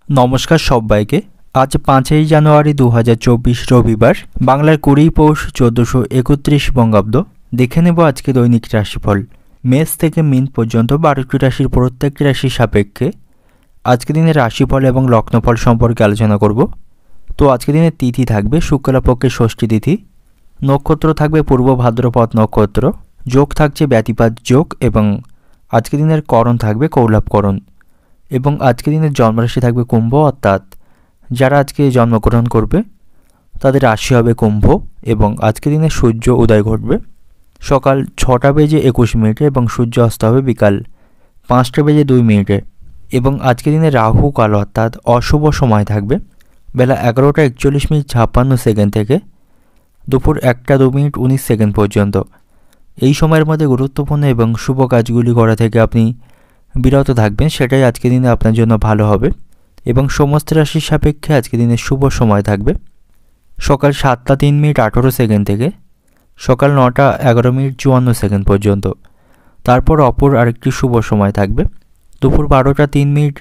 নমস্কার সবাইকে। আজ 5ই জানুয়ারি 2024 রবিবার, বাংলার 20 পৌষ 1431 বঙ্গাব্দ। দেখে নেব আজকে দৈনিক রাশিফল। মেষ থেকে মীন পর্যন্ত 12টি রাশির প্রত্যেকটি রাশির সাপেক্ষে আজকে দিনের রাশিফল এবং লগ্নফল সম্পর্কে আলোচনা করব। তো আজকে দিনের তিথি থাকবে শুক্লপক্ষের ষষ্ঠী তিথি, নক্ষত্র থাকবে পূর্ব ভাদ্রপদ নক্ষত্র, যোগ থাকছে ব্যতিপাত যোগ এবং আজকে দিনের করণ থাকবে কৌলভকরণ এবং আজকে দিনের জন্মরাশি থাকবে কুম্ভ, অর্থাৎ যারা আজকে জন্মগ্রহণ করবে তাদের রাশি হবে কুম্ভ এবং আজকে দিনে সূর্য উদয় ঘটবে সকাল 6টা বেজে 21 মিনিটে এবং সূর্য অস্ত হবে বিকাল 5টা বেজে 2 মিনিটে এবং আজকে দিনে রাহু কাল অর্থাৎ অশুভ সময় থাকবে বেলা 11টা 41 মিনিট 56 সেকেন্ড থেকে দুপুর 1টা 2 মিনিট 19 সেকেন্ড পর্যন্ত। এই সময়ের মধ্যে গুরুত্বপূর্ণ এবং শুভ কাজগুলি করা থেকে আপনি বিরত থাকবেন, সেটাই আজকে দিনে আপনার জন্য ভালো হবে এবং সমস্ত রাশির সাপেক্ষে আজকে দিনে শুভ সময় থাকবে সকাল 7টা 3 মিনিট 18 সেকেন্ড থেকে সকাল 9টা 11 মিনিট 54 সেকেন্ড পর্যন্ত। তারপর অপর আরেকটি শুভ সময় থাকবে দুপুর 12টা 3 মিনিট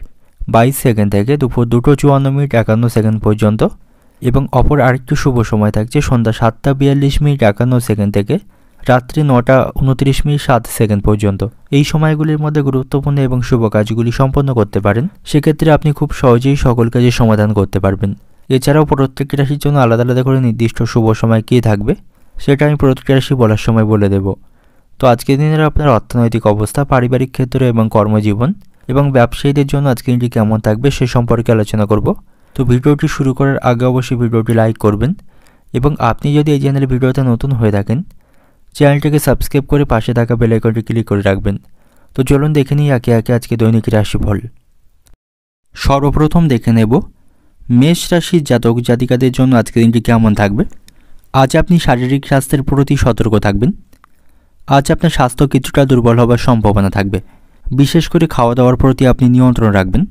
22 সেকেন্ড থেকে দুপুর 2টা 54 মিনিট 51 সেকেন্ড পর্যন্ত এবং অপর আরেকটি শুভ সময় থাকছে সন্ধ্যা 7টা 42 মিনিট 51 সেকেন্ড থেকে রাত্রি 9টা 29 মিনিট 7 সেকেন্ড পর্যন্ত। এই সময়গুলির মধ্যে গুরুত্বপূর্ণ এবং শুভ কাজগুলি সম্পন্ন করতে পারেন, সেক্ষেত্রে আপনি খুব সহজেই সকল কাজের সমাধান করতে পারবেন। এছাড়াও প্রত্যেকটি রাশির জন্য আলাদা আলাদা করে নির্দিষ্ট শুভ সময় কী থাকবে সেটা আমি প্রত্যেকটি রাশি বলার সময় বলে দেব। তো আজকের দিনের আপনার অর্থনৈতিক অবস্থা, পারিবারিক ক্ষেত্র এবং কর্মজীবন এবং ব্যবসায়ীদের জন্য আজকের দিনটি কেমন থাকবে সে সম্পর্কে আলোচনা করব। তো ভিডিওটি শুরু করার আগে অবশ্যই ভিডিওটি লাইক করবেন এবং আপনি যদি এই চ্যানেলের ভিডিওতে নতুন হয়ে থাকেন চ্যানেলটিকে সাবস্ক্রাইব করে পাশে থাকা বেল আইকনটি ক্লিক করে রাখবেন। তো চলুন দেখে নিই একে একে আজকে দৈনিক রাশিফল। সর্বপ্রথম দেখে নেব মেষ রাশির জাতক জাতিকাদের জন্য আজকের দিনটি কেমন থাকবে। আজ আপনি শারীরিক স্বাস্থ্যের প্রতি সতর্ক থাকবেন। আজ আপনার স্বাস্থ্য কিছুটা দুর্বল হবার সম্ভাবনা থাকবে, বিশেষ করে খাওয়া দাওয়ার প্রতি আপনি নিয়ন্ত্রণ রাখবেন।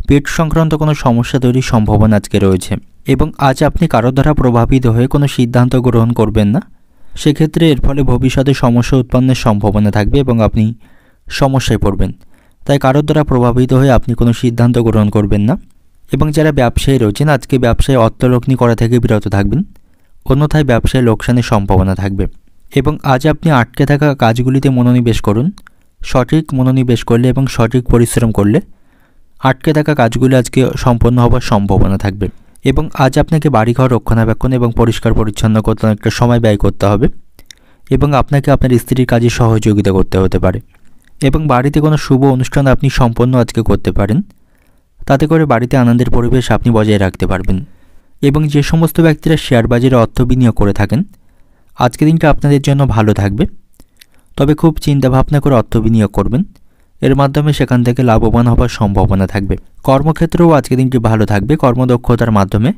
পেট সংক্রান্ত কোনো সমস্যা তৈরির সম্ভাবনা আজকে রয়েছে এবং আজ আপনি কারো দ্বারা প্রভাবিত হয়ে কোনো সিদ্ধান্ত গ্রহণ করবেন না, সেক্ষেত্রে এর ফলে ভবিষ্যতে সমস্যা উৎপন্নের সম্ভাবনা থাকবে এবং আপনি সমস্যায় পড়বেন। তাই কারোর দ্বারা প্রভাবিত হয়ে আপনি কোনো সিদ্ধান্ত গ্রহণ করবেন না এবং যারা ব্যবসায়ী রয়েছেন আজকে ব্যবসায় অর্থলগ্নি করা থেকে বিরত থাকবেন, অন্যথায় ব্যবসায় লোকসানের সম্ভাবনা থাকবে এবং আজ আপনি আটকে থাকা কাজগুলিতে মনোনিবেশ করুন। সঠিক মনোনিবেশ করলে এবং সঠিক পরিশ্রম করলে আটকে থাকা কাজগুলি আজকে সম্পন্ন হবার সম্ভাবনা থাকবে এবং আজ আপনাকে বাড়িঘর রক্ষণাবেক্ষণ এবং পরিষ্কার পরিচ্ছন্ন করতে অনেকটা সময় ব্যয় করতে হবে এবং আপনাকে আপনার স্ত্রীর কাজে সহযোগিতা করতে হতে পারে এবং বাড়িতে কোনো শুভ অনুষ্ঠান আপনি সম্পন্ন আজকে করতে পারেন, তাতে করে বাড়িতে আনন্দের পরিবেশ আপনি বজায় রাখতে পারবেন এবং যে সমস্ত ব্যক্তিরা শেয়ার বাজারে অর্থ বিনিয়োগ করে থাকেন আজকের দিনটা আপনাদের জন্য ভালো থাকবে, তবে খুব চিন্তাভাবনা করে অর্থ বিনিয়োগ করবেন, এর মাধ্যমে সেখান থেকে লাভবান হবার সম্ভাবনা থাকবে। কর্মক্ষেত্রেও আজকের দিনটি ভালো থাকবে। কর্মদক্ষতার মাধ্যমে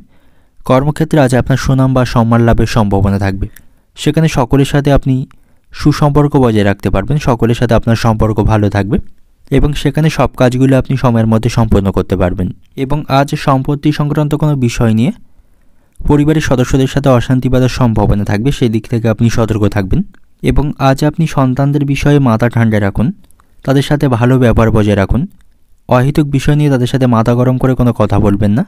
কর্মক্ষেত্রে আজ আপনার সুনাম বা সম্মান লাভের সম্ভাবনা থাকবে, সেখানে সকলের সাথে আপনি সুসম্পর্ক বজায় রাখতে পারবেন, সকলের সাথে আপনার সম্পর্ক ভালো থাকবে এবং সেখানে সব কাজগুলো আপনি সময়ের মধ্যে সম্পন্ন করতে পারবেন এবং আজ সম্পত্তি সংক্রান্ত কোনো বিষয় নিয়ে পরিবারের সদস্যদের সাথে অশান্তি বাঁধার সম্ভাবনা থাকবে, সেই দিক থেকে আপনি সতর্ক থাকবেন এবং আজ আপনি সন্তানদের বিষয়ে মাথা ঠান্ডা রাখুন, তাদের সাথে ভালো ব্যবহার বজায় রাখুন, অহেতুক বিষয় নিয়ে তাদের সাথে মাথা গরম করে কোনো কথা বলবেন না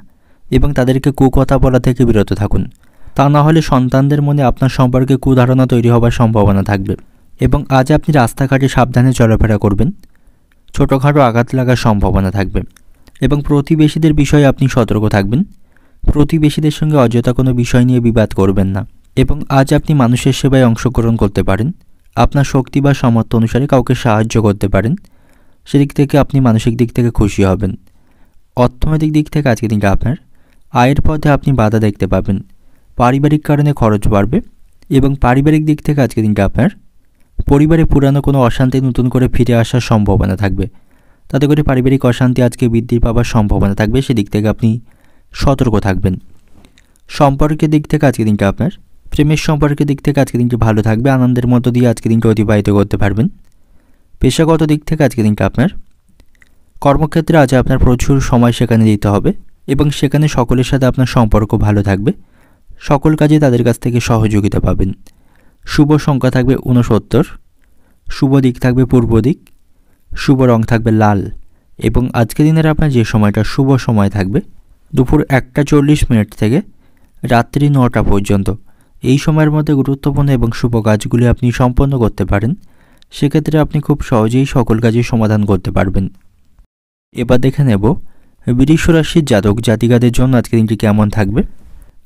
এবং তাদেরকে কুকথা বলা থেকে বিরত থাকুন, তা না হলে সন্তানদের মনে আপনার সম্পর্কে কুধারণা তৈরি হবার সম্ভাবনা থাকবে এবং আজ আপনি রাস্তাঘাটে সাবধানে চলাফেরা করবেন, ছোটোখাটো আঘাত লাগার সম্ভাবনা থাকবে এবং প্রতিবেশীদের বিষয়ে আপনি সতর্ক থাকবেন, প্রতিবেশীদের সঙ্গে অযথা কোনো বিষয় নিয়ে বিবাদ করবেন না এবং আজ আপনি মানুষের সেবায় অংশগ্রহণ করতে পারেন, আপনার শক্তি বা সামর্থ্য অনুসারে কাউকে সাহায্য করতে পারেন, সেদিক থেকে আপনি মানসিক দিক থেকে খুশি হবেন। অর্থনৈতিক দিক থেকে আজকের দিনটা আপনার আয়ের পথে আপনি বাধা দেখতে পাবেন, পারিবারিক কারণে খরচ বাড়বে এবং পারিবারিক দিক থেকে আজকের দিনটা আপনার পরিবারে পুরানো কোনো অশান্তি নতুন করে ফিরে আসার সম্ভাবনা থাকবে, তাতে করে পারিবারিক অশান্তি আজকে বৃদ্ধি পাওয়ার সম্ভাবনা থাকবে, সেদিক থেকে আপনি সতর্ক থাকবেন। সম্পর্কের দিক থেকে আজকের দিনটা আপনার প্রেমের সম্পর্কের দিক থেকে আজকের দিনটি ভালো থাকবে, আনন্দের মধ্য দিয়ে আজকের দিনটা অতিবাহিত করতে পারবেন। পেশাগত দিক থেকে আজকের দিনটা আপনার কর্মক্ষেত্রে আজ আপনার প্রচুর সময় সেখানে দিতে হবে এবং সেখানে সকলের সাথে আপনার সম্পর্ক ভালো থাকবে, সকল কাজে তাদের কাছ থেকে সহযোগিতা পাবেন। শুভ সংখ্যা থাকবে 69, শুভ দিক থাকবে পূর্ব দিক, শুভ রং থাকবে লাল এবং আজকে দিনের আপনার যে সময়টা শুভ সময় থাকবে দুপুর 1:40 থেকে রাত্রি 9টা পর্যন্ত। এই সময়ের মধ্যে গুরুত্বপূর্ণ এবং শুভ কাজগুলি আপনি সম্পন্ন করতে পারেন। সেক্ষেত্রে আপনি খুব সহজেই সকল কাজের সমাধান করতে পারবেন। এবার দেখে নেব বৃষ রাশির জাতক জাতিকাদের জন্য আজকে দিনটি কেমন থাকবে।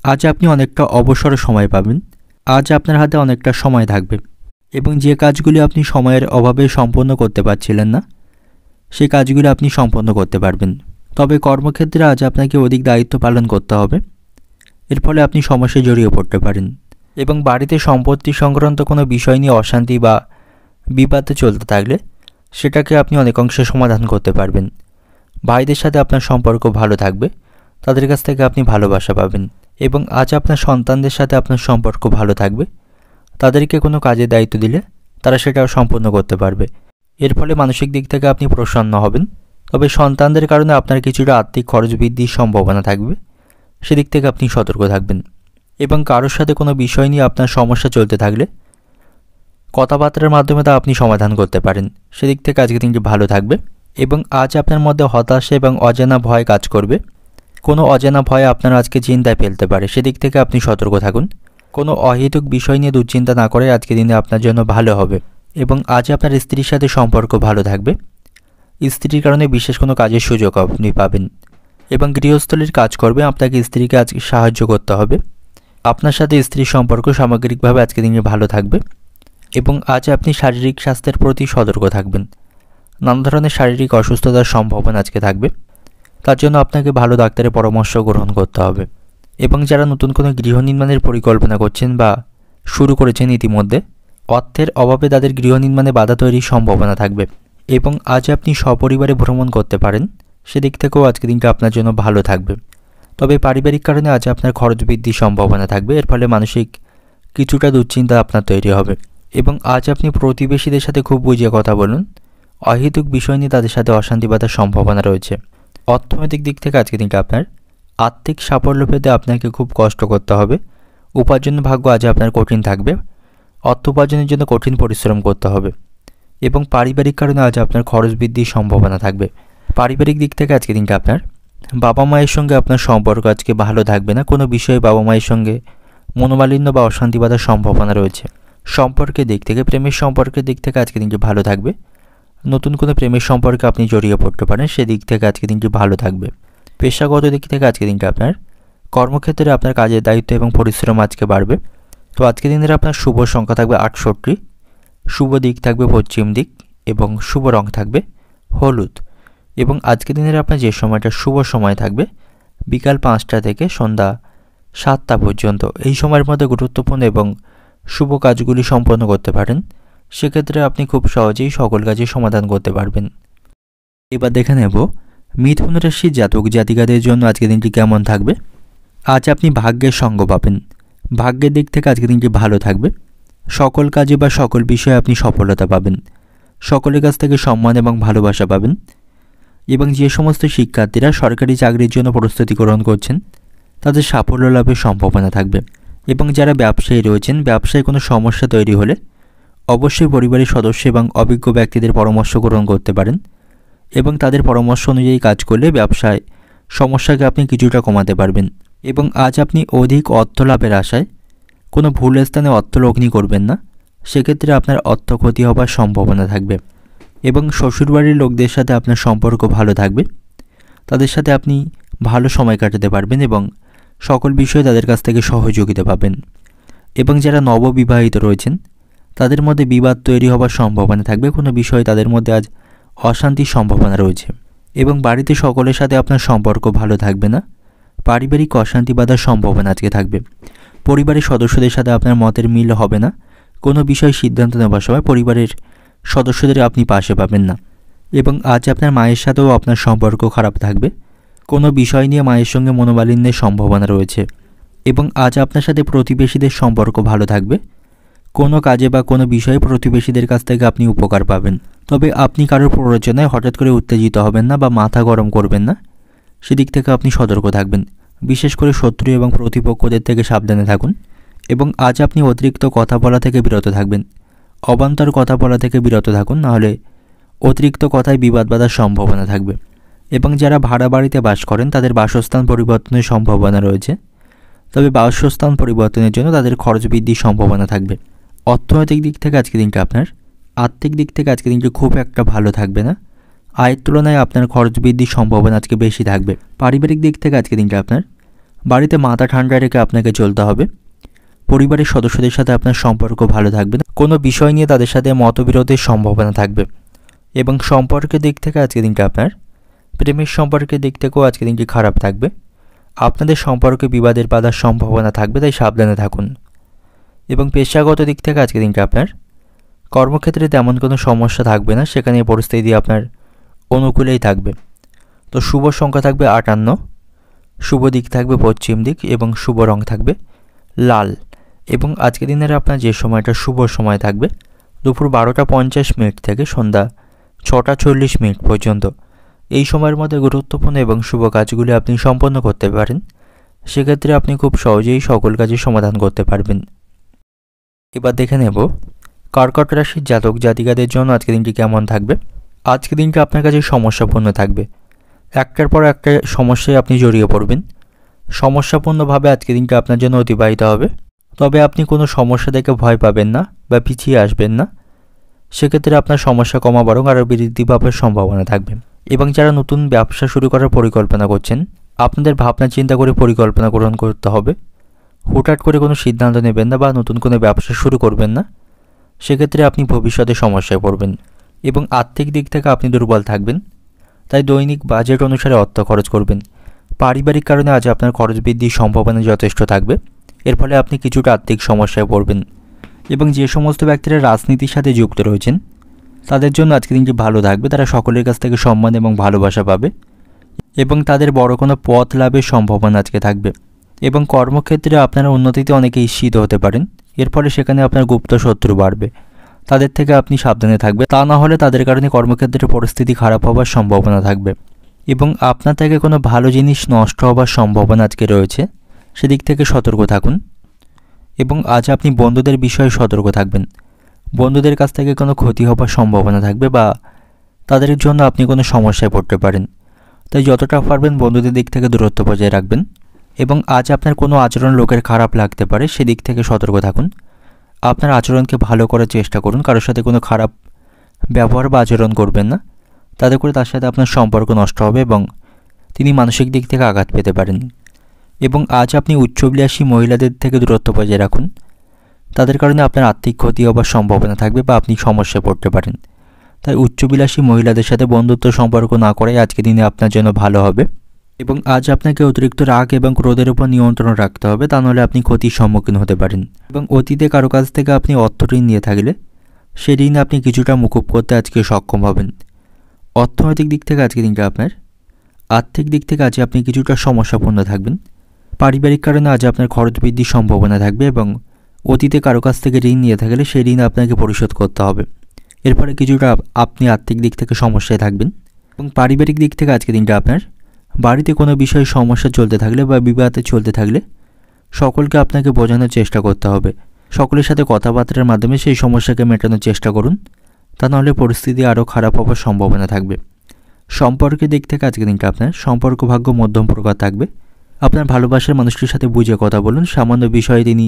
আজ আপনি অনেকটা অবসর সময় পাবেন। আজ আপনার হাতে অনেকটা সময় থাকবে এবং যে কাজগুলি আপনি সময়ের অভাবে সম্পন্ন করতে পারছিলেন না সেই কাজগুলি আপনি সম্পন্ন করতে পারবেন। তবে কর্মক্ষেত্রে আজ আপনাকে অধিক দায়িত্ব পালন করতে হবে। এর ফলে আপনি সমস্যায় জড়িয়ে পড়তে পারেন এবং বাড়িতে সম্পত্তি সংক্রান্ত কোনো বিষয় নিয়ে অশান্তি বা বিবাদ চলতে থাকলে সেটাকে আপনি অনেক অংশে সমাধান করতে পারবেন। ভাইদের সাথে আপনার সম্পর্ক ভালো থাকবে, তাদের কাছ থেকে আপনি ভালোবাসা পাবেন এবং আজ আপনার সন্তানদের সাথে আপনার সম্পর্ক ভালো থাকবে। তাদেরকে কোনো কাজের দায়িত্ব দিলে তারা সেটাও সম্পন্ন করতে পারবে। এর ফলে মানসিক দিক থেকে আপনি প্রসন্ন হবেন। তবে সন্তানদের কারণে আপনার কিছুটা আর্থিক খরচ বৃদ্ধির সম্ভাবনা থাকবে, সেদিক থেকে আপনি সতর্ক থাকবেন এবং কারোর সাথে কোনো বিষয় নিয়ে আপনার সমস্যা চলতে থাকলে কথাবার্তার মাধ্যমে তা আপনি সমাধান করতে পারেন। সেদিক থেকে আজকে দিনটি ভালো থাকবে এবং আজ আপনার মধ্যে হতাশা এবং অজানা ভয় কাজ করবে। কোনো অজানা ভয় আপনার আজকে চিন্তায় ফেলতে পারে, সেদিক থেকে আপনি সতর্ক থাকুন। কোনো অহেতুক বিষয় নিয়ে দুশ্চিন্তা না করে আজকে দিনে আপনার জন্য ভালো হবে এবং আজ আপনার স্ত্রীর সাথে সম্পর্ক ভালো থাকবে। স্ত্রীর কারণে বিশেষ কোনো কাজের সুযোগ আপনি পাবেন এবং গৃহস্থলীর কাজ করবে আপনাকে স্ত্রীকে আজকে সাহায্য করতে হবে। আপনার সাথে স্ত্রীর সম্পর্ক সামগ্রিকভাবে আজকে দিনে ভালো থাকবে এবং আজ আপনি শারীরিক স্বাস্থ্যের প্রতি সতর্ক থাকবেন। নানা ধরনের শারীরিক অসুস্থতার সম্ভাবনা আজকে থাকবে, তার জন্য আপনাকে ভালো ডাক্তারের পরামর্শ গ্রহণ করতে হবে এবং যারা নতুন কোনো গৃহ নির্মাণের পরিকল্পনা করছেন বা শুরু করেছেন ইতিমধ্যে, অর্থের অভাবে তাদের গৃহ নির্মাণে বাধা তৈরির সম্ভাবনা থাকবে এবং আজ আপনি সপরিবারে ভ্রমণ করতে পারেন। সেদিক থেকেও আজকে দিনটা আপনার জন্য ভালো থাকবে। তবে পারিবারিক কারণে আজ আপনার খরচ বৃদ্ধির সম্ভাবনা থাকবে। এর ফলে মানসিক কিছুটা দুশ্চিন্তা আপনার তৈরি হবে এবং আজ আপনি প্রতিবেশীদের সাথে খুব বুঝিয়ে কথা বলুন। অহেতুক বিষয় নিয়ে তাদের সাথে অশান্তি বাঁধার সম্ভাবনা রয়েছে। অর্থনৈতিক দিক থেকে আজকে দিনটা আপনার আর্থিক সাফল্য পেতে আপনাকে খুব কষ্ট করতে হবে। উপার্জনের ভাগ্য আজ আপনার কঠিন থাকবে। অর্থ উপার্জনের জন্য কঠিন পরিশ্রম করতে হবে এবং পারিবারিক কারণে আজ আপনার খরচ বৃদ্ধির সম্ভাবনা থাকবে। পারিবারিক দিক থেকে আজকে দিনটা আপনার বাবা মায়ের সঙ্গে আপনার সম্পর্ক আজকে ভালো থাকবে না। কোনো বিষয়ে বাবা মায়ের সঙ্গে মনোমালিন্য বা অশান্তি বাঁধার সম্ভাবনা রয়েছে। সম্পর্কের দিক থেকে, প্রেমের সম্পর্কের দিক থেকে আজকে দিনটি ভালো থাকবে। নতুন কোনো প্রেমের সম্পর্কে আপনি জড়িয়ে পড়তে পারেন, সেদিক থেকে আজকে দিনটি ভালো থাকবে। পেশাগত দিক থেকে আজকে দিনটা আপনার কর্মক্ষেত্রে আপনার কাজের দায়িত্ব এবং পরিশ্রম আজকে বাড়বে। তো আজকে দিনের আপনার শুভ সংখ্যা থাকবে 68, শুভ দিক থাকবে পশ্চিম দিক এবং শুভ রং থাকবে হলুদ। এবং আজকে দিনের আপনার যে সময়টা শুভ সময় থাকবে বিকাল 5টা থেকে সন্ধ্যা 7টা পর্যন্ত। এই সময়ের মধ্যে গুরুত্বপূর্ণ এবং শুভ কাজগুলি সম্পন্ন করতে পারেন। সেক্ষেত্রে আপনি খুব সহজেই সকল কাজের সমাধান করতে পারবেন। এবার দেখে নেব মিথুন রাশির জাতক জাতিকাদের জন্য আজকে দিনটি কেমন থাকবে। আজ আপনি ভাগ্যের সঙ্গ পাবেন। ভাগ্যের দিক থেকে আজকে দিনটি ভালো থাকবে। সকল কাজে বা সকল বিষয়ে আপনি সফলতা পাবেন। সকলের কাছ থেকে সম্মান এবং ভালোবাসা পাবেন এবং যে সমস্ত শিক্ষার্থীরা সরকারি চাকরির জন্য প্রস্তুতি গ্রহণ করছেন তাদের সাফল্য লাভের সম্ভাবনা থাকবে এবং যারা ব্যবসায়ী রয়েছেন, ব্যবসায় কোনো সমস্যা তৈরি হলে অবশ্যই পরিবারের সদস্য এবং অভিজ্ঞ ব্যক্তিদের পরামর্শ গ্রহণ করতে পারেন এবং তাদের পরামর্শ অনুযায়ী কাজ করলে ব্যবসায় সমস্যাকে আপনি কিছুটা কমাতে পারবেন। এবং আজ আপনি অধিক অর্থ লাভের আশায় কোনো ভুল স্থানে অর্থ লগ্নি করবেন না, সেক্ষেত্রে আপনার অর্থ ক্ষতি হবার সম্ভাবনা থাকবে এবং শ্বশুরবাড়ির লোকদের সাথে আপনার সম্পর্ক ভালো থাকবে। তাদের সাথে আপনি ভালো সময় কাটাতে পারবেন এবং সকল বিষয়ে তাদের কাছ থেকে সহযোগিতা পাবেন। এবং যারা নববিবাহিত রয়েছেন তাদের মধ্যে বিবাদ তৈরি হবার সম্ভাবনা থাকবে। কোনো বিষয়ে তাদের মধ্যে আজ অশান্তির সম্ভাবনা রয়েছে এবং বাড়িতে সকলের সাথে আপনার সম্পর্ক ভালো থাকবে না। পারিবারিক অশান্তি বাঁধার সম্ভাবনা আজকে থাকবে। পরিবারের সদস্যদের সাথে আপনার মতের মিল হবে না। কোনো বিষয় সিদ্ধান্ত নেওয়ার সময় পরিবারের সদস্যদের আপনি পাশে পাবেন না এবং আজ আপনার মায়ের সাথেও আপনার সম্পর্ক খারাপ থাকবে। কোনো বিষয় নিয়ে মায়ের সঙ্গে মনোমালিন্যের সম্ভাবনা রয়েছে এবং আজ আপনার সাথে প্রতিবেশীদের সম্পর্ক ভালো থাকবে। কোনো কাজে বা কোনো বিষয়ে প্রতিবেশীদের কাছ থেকে আপনি উপকার পাবেন। তবে আপনি কারোর প্ররোচনায় হঠাৎ করে উত্তেজিত হবেন না বা মাথা গরম করবেন না, সেদিক থেকে আপনি সতর্ক থাকবেন। বিশেষ করে শত্রু এবং প্রতিপক্ষদের থেকে সাবধানে থাকুন এবং আজ আপনি অতিরিক্ত কথা বলা থেকে বিরত থাকবেন। অবান্তর কথা বলা থেকে বিরত থাকুন, নাহলে অতিরিক্ত কথায় বিবাদ বাঁধার সম্ভাবনা থাকবে। এবং যারা ভাড়া বাড়িতে বাস করেন তাদের বাসস্থান পরিবর্তনের সম্ভাবনা রয়েছে, তবে বাসস্থান পরিবর্তনের জন্য তাদের খরচ বৃদ্ধির সম্ভাবনা থাকবে। অর্থনৈতিক দিক থেকে আজকের দিনটা আপনার, আর্থিক দিক থেকে আজকের দিনটা খুব একটা ভালো থাকবে না। আয়ের তুলনায় আপনার খরচ বৃদ্ধির সম্ভাবনা আজকে বেশি থাকবে। পারিবারিক দিক থেকে আজকের দিনটা আপনার, বাড়িতে মাথা ঠান্ডা রেখে আপনাকে চলতে হবে। পরিবারের সদস্যদের সাথে আপনার সম্পর্ক ভালো থাকবে না, কোনো বিষয় নিয়ে তাদের সাথে মতবিরোধের সম্ভাবনা থাকবে। এবং সম্পর্কের দিক থেকে আজকের দিনটা আপনার, প্রেমের সম্পর্কের দিক থেকেও আজকের দিনটি খারাপ থাকবে। আপনাদের সম্পর্কে বিবাদের বাধার সম্ভাবনা থাকবে, তাই সাবধানে থাকুন। এবং পেশাগত দিক থেকে আজকের দিনটা আপনার, কর্মক্ষেত্রে তেমন কোনো সমস্যা থাকবে না, সেখানে পরিস্থিতি আপনার অনুকূলেই থাকবে। তো শুভ সংখ্যা থাকবে 58, শুভ দিক থাকবে পশ্চিম দিক এবং শুভ রং থাকবে লাল। এবং আজকের দিনের আপনার যে সময়টা শুভ সময় থাকবে দুপুর 12টা 50 থেকে সন্ধ্যা 6টা 40 পর্যন্ত। এই সময়ের মধ্যে গুরুত্বপূর্ণ এবং শুভ কাজগুলি আপনি সম্পন্ন করতে পারেন। সেক্ষেত্রে আপনি খুব সহজেই সকল কাজের সমাধান করতে পারবেন। এবার দেখে নেব কর্কট রাশির জাতক জাতিকাদের জন্য আজকের দিনটি কেমন থাকবে। আজকের দিনটি আপনার কাছে সমস্যাপূর্ণ থাকবে। একটার পর একটা সমস্যায় আপনি জড়িয়ে পড়বেন। সমস্যাপূর্ণভাবে আজকের দিনটা আপনার জন্য অতিবাহিত হবে। তবে আপনি কোনো সমস্যা দেখে ভয় পাবেন না বা পিছিয়ে আসবেন না। সেক্ষেত্রে আপনার সমস্যা কমা বরং আরও বৃদ্ধি পাওয়ার সম্ভাবনা থাকবে। এবং যারা নতুন ব্যবসা শুরু করার পরিকল্পনা করছেন, আপনাদের ভাবনা চিন্তা করে পরিকল্পনা গ্রহণ করতে হবে। হুটহাট করে কোনো সিদ্ধান্ত নেবেন না বা নতুন কোনো ব্যবসা শুরু করবেন না, সেক্ষেত্রে আপনি ভবিষ্যতে সমস্যায় পড়বেন। এবং আর্থিক দিক থেকে আপনি দুর্বল থাকবেন, তাই দৈনিক বাজেট অনুসারে অর্থ খরচ করবেন। পারিবারিক কারণে আজ আপনার খরচ বৃদ্ধির সম্ভাবনা যথেষ্ট থাকবে। এর ফলে আপনি কিছুটা আর্থিক সমস্যায় পড়বেন। এবং যে সমস্ত ব্যক্তিরা রাজনীতির সাথে যুক্ত রয়েছেন তাদের জন্য আজকের দিনটি ভালো থাকবে। তারা সকলের কাছ থেকে সম্মান এবং ভালোবাসা পাবে এবং তাদের বড় কোনো পথ লাভের সম্ভাবনা আজকে থাকবে। এবং কর্মক্ষেত্রে আপনারা উন্নতিতে অনেকে ঈর্ষিত হতে পারেন। এর ফলে সেখানে আপনার গুপ্ত শত্রু বাড়বে, তাদের থেকে আপনি সাবধানে থাকবেন। তা না হলে তাদের কারণে কর্মক্ষেত্রে পরিস্থিতি খারাপ হওয়ার সম্ভাবনা থাকবে। এবং আপনার থেকে কোনো ভালো জিনিস নষ্ট হওয়ার সম্ভাবনা আজকে রয়েছে, সেদিক থেকে সতর্ক থাকুন। এবং আজ আপনি বন্ধুদের বিষয়ে সতর্ক থাকবেন। বন্ধুদের কাছ থেকে কোনো ক্ষতি হওয়ার সম্ভাবনা থাকবে বা তাদের জন্য আপনি কোনো সমস্যায় পড়তে পারেন, তাই যতটা পারবেন বন্ধুদের দিক থেকে দূরত্ব বজায় রাখবেন। এবং আজ আপনার কোনো আচরণ লোকের খারাপ লাগতে পারে, সেদিক থেকে সতর্ক থাকুন। আপনার আচরণকে ভালো করার চেষ্টা করুন, কারোর সাথে কোনো খারাপ ব্যবহার বা আচরণ করবেন না, তাতে করে তার সাথে আপনার সম্পর্ক নষ্ট হবে এবং তিনি মানসিক দিক থেকে আঘাত পেতে পারেন। এবং আজ আপনি উচ্চাভিলাষী মহিলাদের থেকে দূরত্ব বজায় রাখুন, তাদের কারণে আপনার আর্থিক ক্ষতি হওয়ার সম্ভাবনা থাকবে বা আপনি সমস্যায় পড়তে পারেন। তাই উচ্চাভিলাষী মহিলাদের সাথে বন্ধুত্ব সম্পর্ক না করাই আজকের দিনে আপনার জন্য ভালো হবে। এবং আজ আপনাকে অতিরিক্ত রাগ এবং ক্রোধের উপর নিয়ন্ত্রণ রাখতে হবে, তা নাহলে আপনি ক্ষতির সম্মুখীন হতে পারেন। এবং অতীতে কারো কাছ থেকে আপনি অর্থ ঋণ নিয়ে থাকলে সেই ঋণ আপনি কিছুটা মুকুব করতে আজকে সক্ষম হবেন। অর্থনৈতিক দিক থেকে আজকের দিনটা আপনার, আর্থিক দিক থেকে আজ আপনি কিছুটা সমস্যাপূর্ণ থাকবেন। পারিবারিক কারণে আজ আপনার খরচ বৃদ্ধির সম্ভাবনা থাকবে এবং অতীতে কারো কাছ থেকে ঋণ নিয়ে থাকলে সেই ঋণ আপনাকে পরিশোধ করতে হবে। এর ফলে কিছুটা আপনি আর্থিক দিক থেকে সমস্যায় থাকবেন। এবং পারিবারিক দিক থেকে আজকের দিনটা আপনার, বাড়িতে কোনো বিষয়ে সমস্যা চলতে থাকলে বা বিবাদে চলতে থাকলে সকলকে আপনাকে বোঝানোর চেষ্টা করতে হবে। সকলের সাথে কথাবার্তার মাধ্যমে সেই সমস্যাকে মেটানোর চেষ্টা করুন, তা নাহলে পরিস্থিতি আরও খারাপ হওয়ার সম্ভাবনা থাকবে। সম্পর্কের দিক থেকে আজকের দিনটা আপনার সম্পর্ক ভাগ্য মধ্যম প্রকার থাকবে। আপনার ভালোবাসার মানুষটির সাথে বুঝে কথা বলুন। সামান্য বিষয়ে তিনি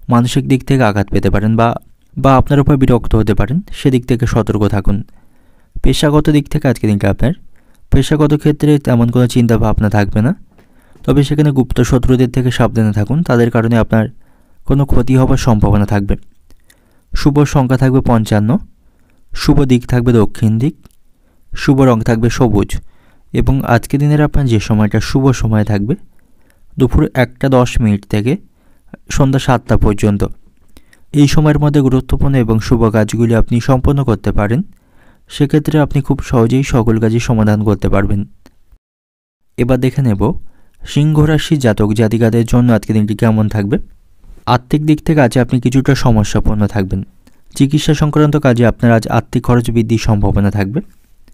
মানসিক দিক থেকে আঘাত পেতে পারেন বা আপনার উপর বিরক্ত হতে পারেন, সেদিক থেকে সতর্ক থাকুন। পেশাগত দিক থেকে আজকের দিনটা আপনার, পেশাগত ক্ষেত্রে তেমন কোনো চিন্তা ভাবনা থাকবে না, তবে সেখানে গুপ্ত শত্রুদের থেকে সাবধানে থাকুন, তাদের কারণে আপনার কোনো ক্ষতি হওয়ার সম্ভাবনা থাকবে। শুভ সংখ্যা থাকবে 55, শুভ দিক থাকবে দক্ষিণ দিক, শুভ রং থাকবে সবুজ। এবং আজকের দিনের আপনার যে সময়টা শুভ সময় থাকবে দুপুর 1টা 10 থেকে সন্ধ্যা 7টা পর্যন্ত। এই সময়ের মধ্যে গুরুত্বপূর্ণ এবং শুভ কাজগুলি আপনি সম্পন্ন করতে পারেন। সেক্ষেত্রে আপনি খুব সহজেই সকল কাজের সমাধান করতে পারবেন। এবার দেখে নেব সিংহ রাশি জাতক জাতিকাদের জন্য আজকের দিনটি কেমন থাকবে। আর্থিক দিক থেকে আজ আপনি কিছুটা সমস্যাপূর্ণ থাকবেন। চিকিৎসা সংক্রান্ত কাজে আপনার আজ আর্থিক খরচ বৃদ্ধির সম্ভাবনা থাকবে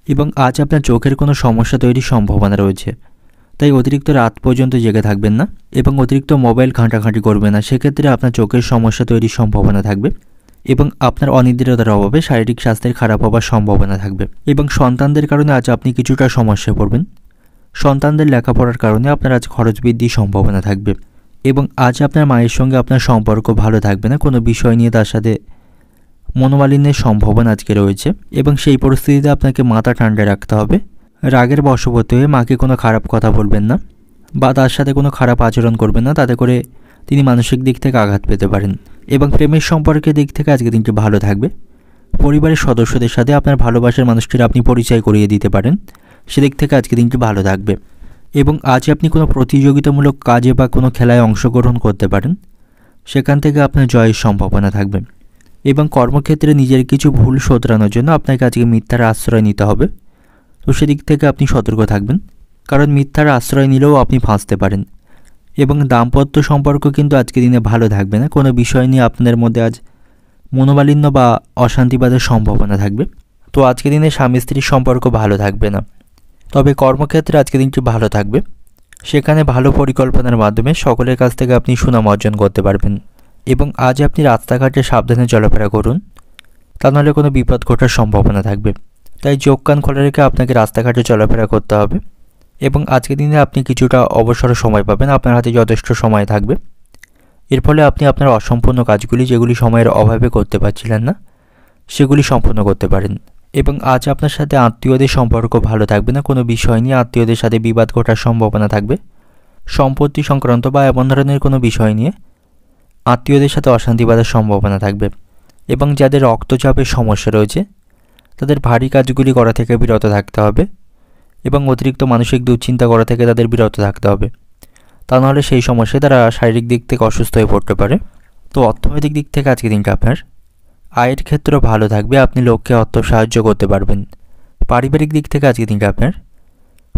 এবং আজ আপনার চোখের কোনো সমস্যা তৈরির সম্ভাবনা রয়েছে, তাই অতিরিক্ত রাত পর্যন্ত জেগে থাকবেন না এবং অতিরিক্ত মোবাইল ঘাঁটাঘাঁটি করবেন না, সেক্ষেত্রে আপনার চোখের সমস্যা তৈরির সম্ভাবনা থাকবে। এবং আপনার অনিদ্রাতার অভাবে শারীরিক স্বাস্থ্যের খারাপ হওয়ার সম্ভাবনা থাকবে। এবং সন্তানদের কারণে আজ আপনি কিছুটা সমস্যায় পড়বেন। সন্তানদের লেখাপড়ার কারণে আপনার আজ খরচ বৃদ্ধির সম্ভাবনা থাকবে। এবং আজ আপনার মায়ের সঙ্গে আপনার সম্পর্ক ভালো থাকবে না, কোনো বিষয় নিয়ে তার সাথে মনোমালিন্যের সম্ভাবনা আজকে রয়েছে। এবং সেই পরিস্থিতিতে আপনাকে মাথা ঠান্ডা রাখতে হবে। রাগের বশবর্তী হয়ে মাকে কোনো খারাপ কথা বলবেন না বা তার সাথে কোনো খারাপ আচরণ করবেন না, তাতে করে তিনি মানসিক দিক থেকে আঘাত পেতে পারেন। এবং প্রেমের সম্পর্কের দিক থেকে আজকে দিনটি ভালো থাকবে। পরিবারের সদস্যদের সাথে আপনার ভালোবাসার মানুষটির আপনি পরিচয় করিয়ে দিতে পারেন, সেদিক থেকে আজকে দিনটি ভালো থাকবে। এবং আজ আপনি কোনো প্রতিযোগিতামূলক কাজে বা কোনো খেলায় অংশগ্রহণ করতে পারেন, সেখান থেকে আপনার জয়ের সম্ভাবনা থাকবে। এবং কর্মক্ষেত্রে নিজের কিছু ভুল শোধরানোর জন্য আপনাকে আজকে মিথ্যার আশ্রয় নিতে হবে, তো সেদিক থেকে আপনি সতর্ক থাকবেন, কারণ মিথ্যার আশ্রয় নিলেও আপনি ফাঁসতে পারেন। এবং দাম্পত্য সম্পর্ক কিন্তু আজকে দিনে ভালো থাকবে না, কোনো বিষয় নিয়ে আপনাদের মধ্যে আজ মনোমালিন্য বা অশান্তিবাদের সম্ভাবনা থাকবে। তো আজকে দিনে স্বামী স্ত্রীর সম্পর্ক ভালো থাকবে না। তবে কর্মক্ষেত্রে আজকে দিনটি ভালো থাকবে, সেখানে ভালো পরিকল্পনার মাধ্যমে সকলের কাছ থেকে আপনি সুনাম অর্জন করতে পারবেন। এবং আজ আপনি রাস্তাঘাটে সাবধানে চলাফেরা করুন, তা নাহলে কোনো বিপদ ঘটার সম্ভাবনা থাকবে। তাই চোখ কান খোলা রেখে আপনাকে রাস্তাঘাটে চলাফেরা করতে হবে। এবং আজকের দিনে আপনি কিছুটা অবসর সময় পাবেন, আপনার হাতে যথেষ্ট সময় থাকবে। এর ফলে আপনি আপনার অসম্পূর্ণ কাজগুলি, যেগুলি সময়ের অভাবে করতে পারছিলেন না, সেগুলি সম্পূর্ণ করতে পারেন। এবং আজ আপনার সাথে আত্মীয়দের সম্পর্ক ভালো থাকবে না, কোনো বিষয় নিয়ে আত্মীয়দের সাথে বিবাদ ঘটার সম্ভাবনা থাকবে। সম্পত্তি সংক্রান্ত বা এমন ধরনের কোনো বিষয় নিয়ে আত্মীয়দের সাথে অশান্তি বাঁধার সম্ভাবনা থাকবে। এবং যাদের রক্তচাপের সমস্যা রয়েছে তাদের ভারী কাজগুলি করা থেকে বিরত থাকতে হবে এবং অতিরিক্ত মানসিক দুশ্চিন্তা করা থেকে তাদের বিরত থাকতে হবে, তা নাহলে সেই সমস্যায় তারা শারীরিক দিক থেকে অসুস্থ হয়ে পড়তে পারে। তো অর্থনৈতিক দিক থেকে আজকে দিনটা আপনার আয়ের ক্ষেত্র ভালো থাকবে, আপনি লোককে অর্থ সাহায্য করতে পারবেন। পারিবারিক দিক থেকে আজকে দিনটা আপনার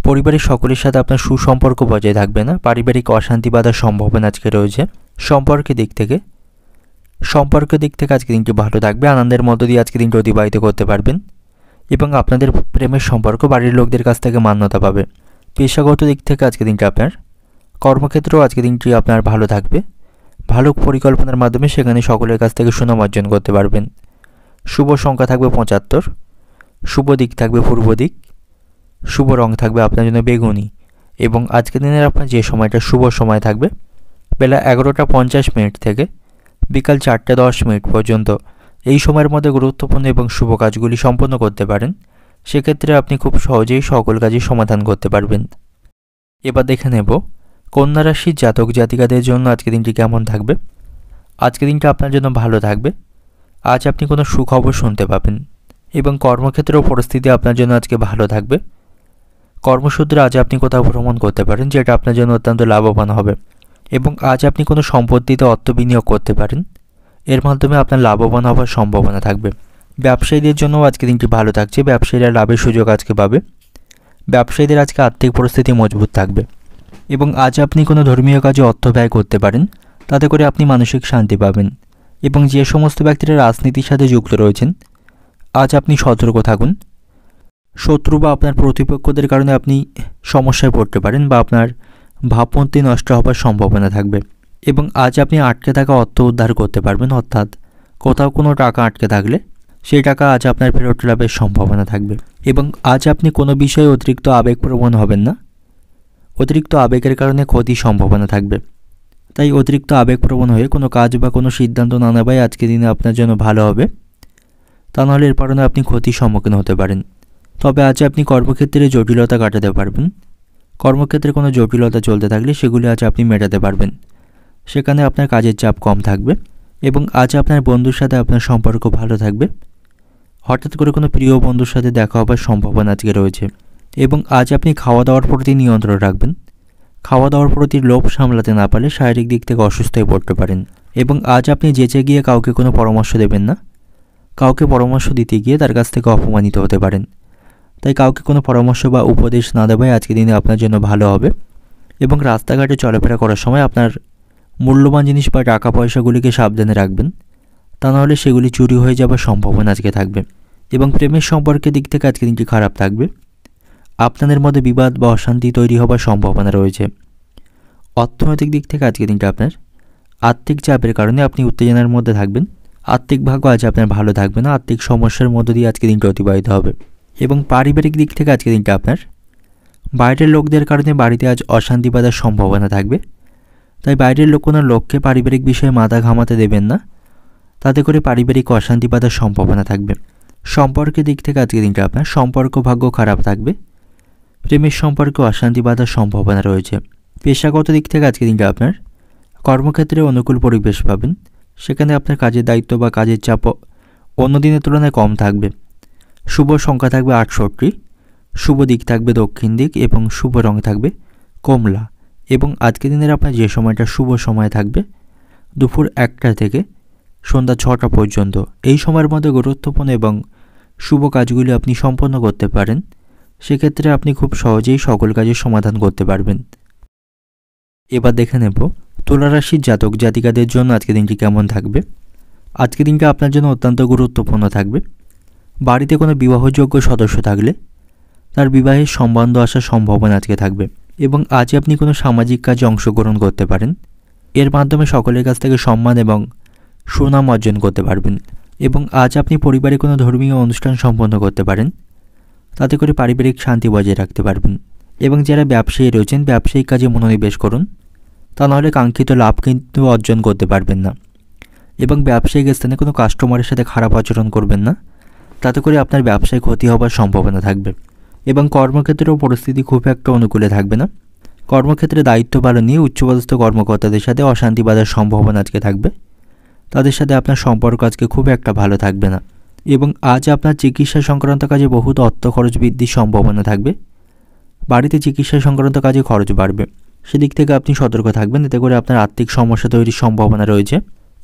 পরিবারের সকলের সাথে আপনার সুসম্পর্ক বজায় থাকবে না, পারিবারিক অশান্তি বাঁধার সম্ভাবনা আজকে রয়েছে। সম্পর্কের দিক থেকে আজকে দিনটি ভালো থাকবে, আনন্দের মধ্য দিয়ে আজকে দিনটি অতিবাহিত করতে পারবেন। এবং আপনাদের প্রেমের সম্পর্ক বাড়ির লোকদের কাছ থেকে মান্যতা পাবে। পেশাগত দিক থেকে আজকে দিনটি আপনার কর্মক্ষেত্রেও আজকে দিনটি আপনার ভালো থাকবে, ভালো পরিকল্পনার মাধ্যমে সেখানে সকলের কাছ থেকে সুনাম অর্জন করতে পারবেন। শুভ সংখ্যা থাকবে 75, শুভ দিক থাকবে পূর্ব দিক, শুভ রং থাকবে আপনার জন্য বেগুনি। এবং আজকের দিনের আপনার যে সময়টা শুভ সময় থাকবে বেলা 11:50 থেকে বিকাল 4:10 পর্যন্ত, এই সময়ের মধ্যে গুরুত্বপূর্ণ এবং শুভ কাজগুলি সম্পন্ন করতে পারেন। সেক্ষেত্রে আপনি খুব সহজেই সকল কাজের সমাধান করতে পারবেন। এবার দেখে নেব কন্যা রাশির জাতক জাতিকাদের জন্য আজকে দিনটি কেমন থাকবে। আজকে দিনটা আপনার জন্য ভালো থাকবে, আজ আপনি কোনো সুখবর শুনতে পাবেন। এবং কর্মক্ষেত্রেও পরিস্থিতি আপনার জন্য আজকে ভালো থাকবে। কর্মসূত্রে আজ আপনি কোথাও ভ্রমণ করতে পারেন, যেটা আপনার জন্য অত্যন্ত লাভবান হবে। এবং আজ আপনি কোনো সম্পত্তিতে অর্থ বিনিয়োগ করতে পারেন, এর মাধ্যমে আপনার লাভবান হওয়ার সম্ভাবনা থাকবে। ব্যবসায়ীদের জন্য আজকে দিনটি ভালো থাকছে, ব্যবসায়ীরা লাভের সুযোগ আজকে পাবে। ব্যবসায়ীদের আজকে আর্থিক পরিস্থিতি মজবুত থাকবে। এবং আজ আপনি কোনো ধর্মীয় কাজে অর্থ ব্যয় করতে পারেন, তাতে করে আপনি মানসিক শান্তি পাবেন। এবং যে সমস্ত ব্যক্তিরা রাজনীতির সাথে যুক্ত রয়েছেন আজ আপনি সতর্ক থাকুন। শত্রু বা আপনার প্রতিপক্ষদের কারণে আপনি সমস্যায় পড়তে পারেন বা আপনার ভাবমূর্তি নষ্ট হওয়ার সম্ভাবনা থাকবে। এবং আজ আপনি আটকে থাকা অর্থ উদ্ধার করতে পারবেন, অর্থাৎ কোথাও কোনো টাকা আটকে থাকলে সেই টাকা আজ আপনার ফেরত লাভের সম্ভাবনা থাকবে। এবং আজ আপনি কোনো বিষয়ে অতিরিক্ত আবেগপ্রবণ হবেন না, অতিরিক্ত আবেগের কারণে ক্ষতির সম্ভাবনা থাকবে। তাই অতিরিক্ত আবেগপ্রবণ হয়ে কোনো কাজ বা কোনো সিদ্ধান্ত না নেওয়াই আজকের দিনে আপনার জন্য ভালো হবে, তা নাহলে এর কারণে আপনি ক্ষতির সম্মুখীন হতে পারেন। তবে আজ আপনি কর্মক্ষেত্রে জটিলতা কাটাতে পারবেন। কর্মক্ষেত্রে কোনো জটিলতা চলতে থাকলে সেগুলি আজ আপনি মেটাতে পারবেন, সেখানে আপনার কাজের চাপ কম থাকবে। এবং আজ আপনার বন্ধুর সাথে আপনার সম্পর্ক ভালো থাকবে, হঠাৎ করে কোনো প্রিয় বন্ধুর সাথে দেখা হবার সম্ভাবনা আজকে রয়েছে। এবং আজ আপনি খাওয়া দাওয়ার প্রতি নিয়ন্ত্রণ রাখবেন, খাওয়া দাওয়ার প্রতি লোভ সামলাতে না পারলে শারীরিক দিক থেকে অসুস্থ হয়ে পড়তে পারেন। এবং আজ আপনি যেচে গিয়ে কাউকে কোনো পরামর্শ দেবেন না, কাউকে পরামর্শ দিতে গিয়ে তার কাছ থেকে অপমানিত হতে পারেন। তাই কাউকে কোনো পরামর্শ বা উপদেশ না দেওয়াই আজকের দিনে আপনার জন্য ভালো হবে। এবং রাস্তাঘাটে চলাফেরা করার সময় আপনার মূল্যবান জিনিস বা টাকা পয়সাগুলিকে সাবধানে রাখবেন, তা নাহলে সেগুলি চুরি হয়ে যাওয়ার সম্ভাবনা আজকে থাকবে। এবং প্রেমের সম্পর্কের দিক থেকে আজকে দিনটি খারাপ থাকবে, আপনাদের মধ্যে বিবাদ বা অশান্তি তৈরি হবার সম্ভাবনা রয়েছে। অর্থনৈতিক দিক থেকে আজকে দিনটা আপনার আর্থিক চাপের কারণে আপনি উত্তেজনার মধ্যে থাকবেন, আর্থিক ভাগ্য আজ আপনার ভালো থাকবে না, আর্থিক সমস্যার মধ্য দিয়ে আজকে দিনটা অতিবাহিত হবে। এবং পারিবারিক দিক থেকে আজকে দিনটা আপনার বাইরের লোকদের কারণে বাড়িতে আজ অশান্তি বাঁধার সম্ভাবনা থাকবে। তাই বাইরের লোক কোনো লোককে পারিবারিক বিষয়ে মাথা ঘামাতে দেবেন না, তাতে করে পারিবারিক অশান্তি বাঁধার সম্ভাবনা থাকবে। সম্পর্কের দিক থেকে আজকে দিনটা আপনার সম্পর্ক ভাগ্য খারাপ থাকবে, প্রেমের সম্পর্কে অশান্তি বাঁধার সম্ভাবনা রয়েছে। পেশাগত দিক থেকে আজকে দিনটা আপনার কর্মক্ষেত্রে অনুকূল পরিবেশ পাবেন, সেখানে আপনার কাজের দায়িত্ব বা কাজের চাপ অন্য দিনের তুলনায় কম থাকবে। শুভ সংখ্যা থাকবে 68, শুভ দিক থাকবে দক্ষিণ দিক এবং শুভ রং থাকবে কমলা। এবং আজকের দিনের আপনার যে সময়টা শুভ সময় থাকবে দুপুর 1টা থেকে সন্ধ্যা 6টা পর্যন্ত, এই সময়ের মধ্যে গুরুত্বপূর্ণ এবং শুভ কাজগুলি আপনি সম্পন্ন করতে পারেন। সেক্ষেত্রে আপনি খুব সহজেই সকল কাজের সমাধান করতে পারবেন। এবার দেখে নেব তুলা রাশির জাতক জাতিকাদের জন্য আজকের দিনটি কেমন থাকবে। আজকের দিনটা আপনার জন্য অত্যন্ত গুরুত্বপূর্ণ থাকবে। বাড়িতে কোনো বিবাহযোগ্য সদস্য থাকলে তার বিবাহের সম্বন্ধ আসার সম্ভাবনা আজকে থাকবে। এবং আজ আপনি কোনো সামাজিক কাজে অংশগ্রহণ করতে পারেন, এর মাধ্যমে সকলের কাছ থেকে সম্মান এবং সুনাম অর্জন করতে পারবেন। এবং আজ আপনি পরিবারে কোনো ধর্মীয় অনুষ্ঠান সম্পন্ন করতে পারেন, তাতে করে পারিবারিক শান্তি বজায় রাখতে পারবেন। এবং যারা ব্যবসায়ী রয়েছেন ব্যবসায়িক কাজে মনোনিবেশ করুন, তা নাহলে কাঙ্ক্ষিত লাভ কিন্তু অর্জন করতে পারবেন না। এবং ব্যবসায়িক স্থানে কোনো কাস্টমারের সাথে খারাপ আচরণ করবেন না, তাতে করে আপনার ব্যবসায় ক্ষতি হবার সম্ভাবনা থাকবে। এবং কর্মক্ষেত্রেও পরিস্থিতি খুব একটা অনুকূলে থাকবে না। কর্মক্ষেত্রে দায়িত্ব পালন নিয়ে উচ্চপদস্থ কর্মকর্তাদের সাথে অশান্তি বাঁধার সম্ভাবনা আজকে থাকবে, তাদের সাথে আপনার সম্পর্ক আজকে খুব একটা ভালো থাকবে না। এবং আজ আপনার চিকিৎসা সংক্রান্ত কাজে বহুত অর্থ খরচ বৃদ্ধির সম্ভাবনা থাকবে, বাড়িতে চিকিৎসা সংক্রান্ত কাজে খরচ বাড়বে, সেদিক থেকে আপনি সতর্ক থাকবেন, এতে করে আপনার আর্থিক সমস্যা তৈরির সম্ভাবনা রয়েছে।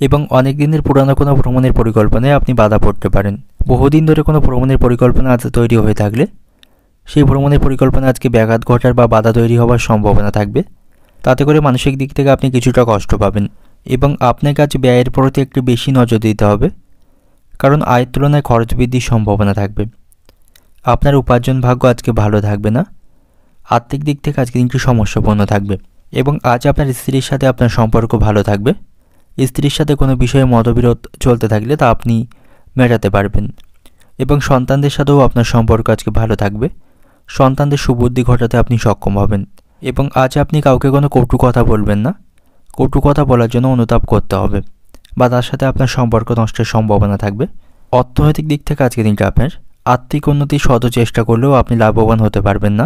এবং অনেক দিনের পুরানো কোনো ভ্রমণের পরিকল্পনায় আপনি বাধা পড়তে পারেন। বহুদিন ধরে কোনো ভ্রমণের পরিকল্পনা আজ তৈরি হয়ে থাকলে সেই ভ্রমণের পরিকল্পনা আজকে ব্যাঘাত ঘটার বা বাধা তৈরি হওয়ার সম্ভাবনা থাকবে, তাতে করে মানসিক দিক থেকে আপনি কিছুটা কষ্ট পাবেন। এবং আপনাকে আজ ব্যয়ের প্রতি একটু বেশি নজর দিতে হবে, কারণ আয়ের তুলনায় খরচ বৃদ্ধির সম্ভাবনা থাকবে। আপনার উপার্জন ভাগ্য আজকে ভালো থাকবে না, আর্থিক দিক থেকে আজকে দিনটি সমস্যাপূর্ণ থাকবে। এবং আজ আপনার স্ত্রীর সাথে আপনার সম্পর্ক ভালো থাকবে, স্ত্রীর সাথে কোনো বিষয়ে মতবিরোধ চলতে থাকলে তা আপনি মেটাতে পারবেন। এবং সন্তানদের সাথেও আপনার সম্পর্ক আজকে ভালো থাকবে, সন্তানদের সুবুদ্ধি ঘটাতে আপনি সক্ষম হবেন। এবং আজ আপনি কাউকে কোনো কটু কথা বলবেন না, কটু কথা বলার জন্য অনুতাপ করতে হবে বা তার সাথে আপনার সম্পর্ক নষ্টের সম্ভাবনা থাকবে। অর্থনৈতিক দিক থেকে আজকে দিনটা আপনার আর্থিক উন্নতির শত চেষ্টা করলেও আপনি লাভবান হতে পারবেন না,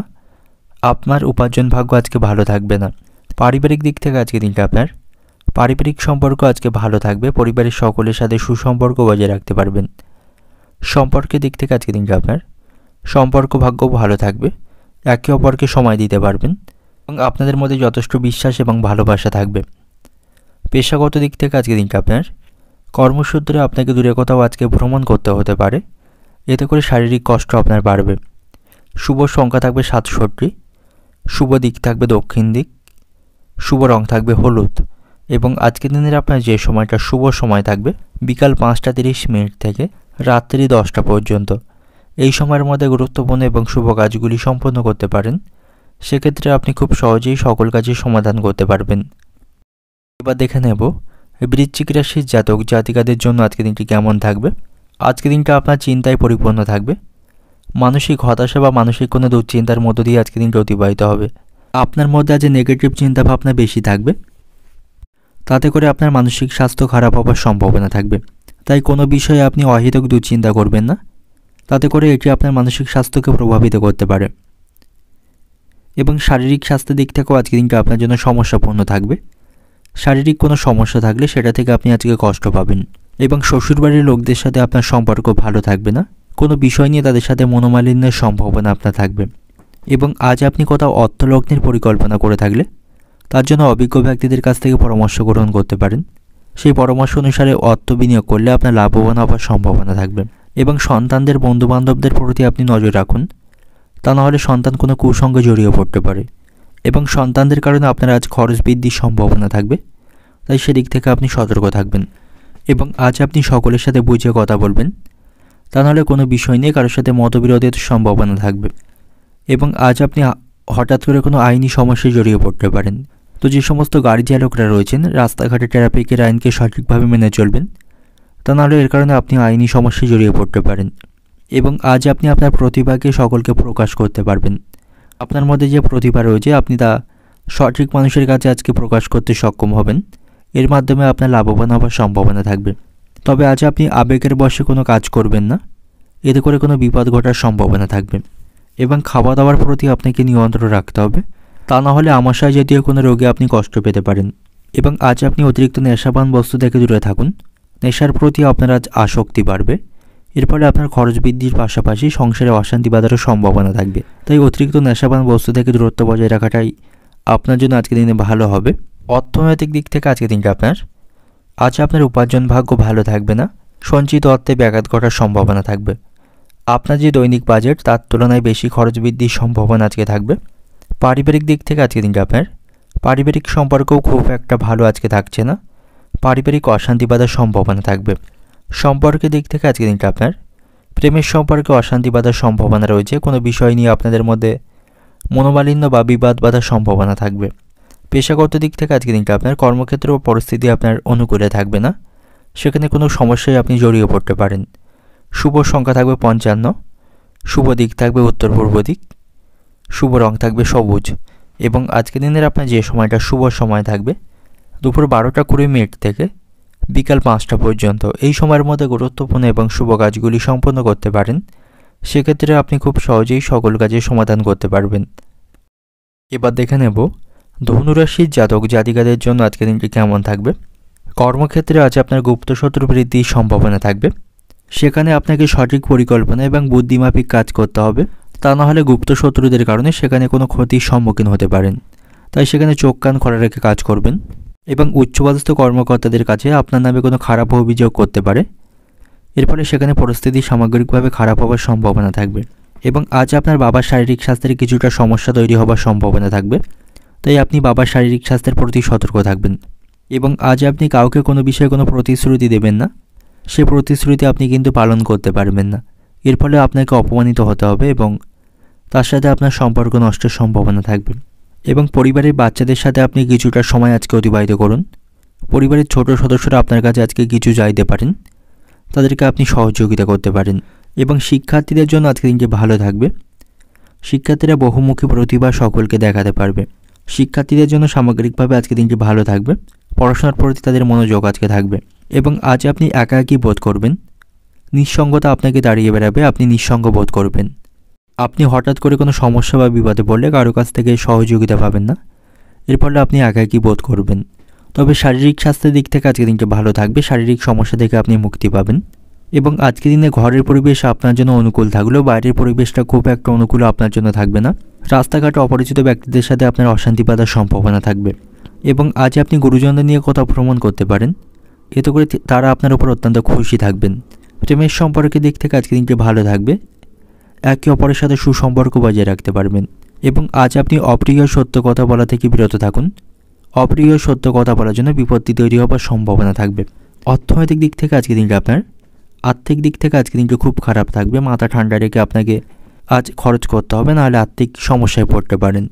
আপনার উপার্জন ভাগ্য আজকে ভালো থাকবে না। পারিবারিক দিক থেকে আজকে দিনটা আপনার পারিবারিক সম্পর্ক আজকে ভালো থাকবে, পরিবারের সকলের সাথে সুসম্পর্ক বজায় রাখতে পারবেন। সম্পর্কের দিক থেকে আজকে দিনটা আপনার সম্পর্ক ভাগ্য ভালো থাকবে, একে অপরকে সময় দিতে পারবেন এবং আপনাদের মধ্যে যথেষ্ট বিশ্বাস এবং ভালোবাসা থাকবে। পেশাগত দিক থেকে আজকে দিনটা আপনার কর্মসূত্রে আপনাকে দূরে কোথাও আজকে ভ্রমণ করতে হতে পারে, এতে করে শারীরিক কষ্ট আপনার বাড়বে। শুভ সংখ্যা থাকবে 67, শুভ দিক থাকবে দক্ষিণ দিক, শুভ রং থাকবে হলুদ। এবং আজকের দিনের আপনার যে সময়টা শুভ সময় থাকবে বিকাল 5:30 থেকে রাত্রি 10টা পর্যন্ত, এই সময়ের মধ্যে গুরুত্বপূর্ণ এবং শুভ কাজগুলি সম্পন্ন করতে পারেন। সেক্ষেত্রে আপনি খুব সহজেই সকল কাজের সমাধান করতে পারবেন। এবার দেখে নেব বৃশ্চিক রাশির জাতক জাতিকাদের জন্য আজকের দিনটি কেমন থাকবে। আজকের দিনটা আপনার চিন্তায় পরিপূর্ণ থাকবে, মানসিক হতাশা বা মানসিক কোনো দুশ্চিন্তার মধ্য দিয়ে আজকের দিনটা অতিবাহিত হবে। আপনার মধ্যে আজ নেগেটিভ চিন্তাভাবনা বেশি থাকবে, তাতে করে আপনার মানসিক স্বাস্থ্য খারাপ হওয়ার সম্ভাবনা থাকবে। তাই কোনো বিষয়ে আপনি অহেতুক দুশ্চিন্তা করবেন না, তাতে করে এটি আপনার মানসিক স্বাস্থ্যকে প্রভাবিত করতে পারে। এবং শারীরিক স্বাস্থ্যের দিক থেকেও আজকের দিনটা আপনার জন্য সমস্যাপূর্ণ থাকবে, শারীরিক কোনো সমস্যা থাকলে সেটা থেকে আপনি আজকে কষ্ট পাবেন। এবং শ্বশুরবাড়ির লোকদের সাথে আপনার সম্পর্ক ভালো থাকবে না, কোনো বিষয় নিয়ে তাদের সাথে মনোমালিন্যের সম্ভাবনা আপনার থাকবে। এবং আজ আপনি কোথাও অর্থলগ্নের পরিকল্পনা করে থাকলে তার জন্য অভিজ্ঞ ব্যক্তিদের কাছ থেকে পরামর্শ গ্রহণ করতে পারেন, সেই পরামর্শ অনুসারে অর্থ বিনিয়োগ করলে আপনার লাভবান হওয়ার সম্ভাবনা থাকবে। এবং সন্তানদের বন্ধুবান্ধবদের প্রতি আপনি নজর রাখুন, তা নাহলে সন্তান কোনো কুসঙ্গে জড়িয়ে পড়তে পারে এবং সন্তানদের কারণে আপনার আজ খরচ বৃদ্ধির সম্ভাবনা থাকবে, তাই সেদিক থেকে আপনি সতর্ক থাকবেন। এবং আজ আপনি সকলের সাথে বুঝে কথা বলবেন, তা নাহলে কোনো বিষয় নিয়ে কারোর সাথে মতবিরোধের সম্ভাবনা থাকবে। এবং আজ আপনি হঠাৎ করে কোনো আইনি সমস্যায় জড়িয়ে পড়তে পারেন। তো যে সমস্ত গাড়ি চালকরা রয়েছেন রাস্তাঘাটে ট্রাফিকের আইনকে সঠিকভাবে মেনে চলবেন, তা নাহলে এর কারণে আপনি আইনি সমস্যায় জড়িয়ে পড়তে পারেন। এবং আজ আপনি আপনার প্রতিভাকে সকলকে প্রকাশ করতে পারবেন। আপনার মধ্যে যে প্রতিভা রয়েছে আপনি তা সঠিক মানুষের কাছে আজকে প্রকাশ করতে সক্ষম হবেন। এর মাধ্যমে আপনার লাভবান হওয়ার সম্ভাবনা থাকবে। তবে আজ আপনি আবেগের বশে কোনো কাজ করবেন না, এতে করে কোনো বিপদ ঘটার সম্ভাবনা থাকবে। এবং খাওয়া দাওয়ার প্রতি আপনাকে নিয়ন্ত্রণ রাখতে হবে, তা না হলে আমাশয় জাতীয় কোনো রোগে আপনি কষ্ট পেতে পারেন। এবং আজ আপনি অতিরিক্ত নেশাপান বস্তু থেকে দূরে থাকুন। নেশার প্রতি আপনার আজ আসক্তি বাড়বে, এর ফলে আপনার খরচ বৃদ্ধির পাশাপাশি সংসারে অশান্তি বাঁধারও সম্ভাবনা থাকবে। তাই অতিরিক্ত নেশাপান বস্তু থেকে দূরত্ব বজায় রাখাটাই আপনার জন্য আজকের দিনে ভালো হবে। অর্থনৈতিক দিক থেকে আজকের দিনটা আপনার উপার্জন ভাগ্য ভালো থাকবে না, সঞ্চিত অর্থে ব্যাঘাত ঘটার সম্ভাবনা থাকবে। আপনার যে দৈনিক বাজেট তার তুলনায় বেশি খরচ বৃদ্ধির সম্ভাবনা আজকে থাকবে। পারিবারিক দিক থেকে আজকের দিনটা আপনার পারিবারিক সম্পর্কও খুব একটা ভালো আজকে থাকছে না, পারিবারিক অশান্তি বাঁধার সম্ভাবনা থাকবে। সম্পর্কের দিক থেকে আজকের দিনটা আপনার প্রেমের সম্পর্কে অশান্তি বাঁধার সম্ভাবনা রয়েছে, কোনো বিষয় নিয়ে আপনাদের মধ্যে মনোমালিন্য বা বিবাদ বাঁধার সম্ভাবনা থাকবে। পেশাগত দিক থেকে আজকের দিনটা আপনার কর্মক্ষেত্র ও পরিস্থিতি আপনার অনুকূলে থাকবে না, সেখানে কোনো সমস্যায় আপনি জড়িয়ে পড়তে পারেন। শুভ সংখ্যা থাকবে 55, শুভ দিক থাকবে উত্তর পূর্ব দিক, শুভ রং থাকবে সবুজ। এবং আজকের দিনের আপনার যে সময়টা শুভ সময় থাকবে দুপুর 12টা 20 মিনিট থেকে বিকাল 5টা পর্যন্ত। এই সময়ের মধ্যে গুরুত্বপূর্ণ এবং শুভ কাজগুলি সম্পন্ন করতে পারেন, সেক্ষেত্রে আপনি খুব সহজেই সকল কাজের সমাধান করতে পারবেন। এবার দেখে নেব ধনুরাশির জাতক জাতিকাদের জন্য আজকের দিনটি কেমন থাকবে। কর্মক্ষেত্রে আজ আপনার গুপ্ত শত্রু বৃদ্ধির সম্ভাবনা থাকবে, সেখানে আপনাকে সঠিক পরিকল্পনা এবং বুদ্ধিমাফিক কাজ করতে হবে, তা না হলে গুপ্ত শত্রুদের কারণে সেখানে কোনো ক্ষতির সম্মুখীন হতে পারেন। তাই সেখানে চোখ কান খোলা রেখে কাজ করবেন। এবং উচ্চপদস্থ কর্মকর্তাদের কাছে আপনার নামে কোনো খারাপ অভিযোগ করতে পারে, এর ফলে সেখানে পরিস্থিতি সামগ্রিকভাবে খারাপ হওয়ার সম্ভাবনা থাকবে। এবং আজ আপনার বাবার শারীরিক স্বাস্থ্যের কিছুটা সমস্যা তৈরি হওয়ার সম্ভাবনা থাকবে, তাই আপনি বাবার শারীরিক স্বাস্থ্যের প্রতি সতর্ক থাকবেন। এবং আজ আপনি কাউকে কোনো বিষয়ে কোনো প্রতিশ্রুতি দেবেন না, সে প্রতিশ্রুতি আপনি কিন্তু পালন করতে পারবেন না, এর ফলে আপনাকে অপমানিত হতে হবে এবং তার সাথে আপনার সম্পর্ক নষ্টের সম্ভাবনা থাকবে। এবং পরিবারের বাচ্চাদের সাথে আপনি কিছুটা সময় আজকে অতিবাহিত করুন। পরিবারের ছোট সদস্যরা আপনার কাছে আজকে কিছু চাইতে পারেন, তাদেরকে আপনি সহযোগিতা করতে পারেন। এবং শিক্ষার্থীদের জন্য আজকে দিনটি ভালো থাকবে, শিক্ষার্থীরা বহুমুখী প্রতিভা সকলকে দেখাতে পারবে। শিক্ষার্থীদের জন্য সামগ্রিকভাবে আজকে দিনটি ভালো থাকবে, পড়াশোনার প্রতি তাদের মনোযোগ আজকে থাকবে। এবং আজ আপনি একাকী বোধ করবেন, নিঃসঙ্গতা আপনাকে দাঁড়িয়ে বেড়াবে, আপনি নিঃসঙ্গ বোধ করবেন। আপনি হঠাৎ করে কোনো সমস্যা বা বিপদে পড়লে কারো কাছ থেকে সহযোগিতা পাবেন না, এর ফলে আপনি একাকী বোধ করবেন। তবে শারীরিক স্বাস্থ্যের দিক থেকে আজকের দিনটি ভালো থাকবে, শারীরিক সমস্যা থেকে আপনি মুক্তি পাবেন। এবং আজকের দিনে ঘরের পরিবেশ আপনার জন্য অনুকূল থাকলেও বাইরের পরিবেশটা খুব একটা অনুকূল আপনার জন্য থাকবে না। রাস্তাঘাটে অপরিচিত ব্যক্তিদের সাথে আপনার অশান্তি বাঁধার সম্ভাবনা থাকবে। এবং আজ আপনি গুরুজনদের নিয়ে কোথাও ভ্রমণ করতে পারেন, এতে করে তারা আপনার উপর অত্যন্ত খুশি থাকবেন। প্রেমের সম্পর্কের দিক থেকে আজকের দিনটি ভালো থাকবে, একে অপরের সাথে সুসম্পর্ক বজায় রাখতে পারবেন। এবং আজ আপনি অপ্রিয় সত্য কথা বলা থেকে বিরত থাকুন, অপ্রিয় সত্য কথা বলার জন্য বিপত্তি তৈরি হওয়ার সম্ভাবনা থাকবে। অর্থনৈতিক দিক থেকে আজকের দিনটা আপনার আর্থিক দিক থেকে আজকের দিনটি খুব খারাপ থাকবে, মাথা ঠান্ডা রেখে আপনাকে আজ খরচ করতে হবে, নাহলে আর্থিক সমস্যায় পড়তে পারেন।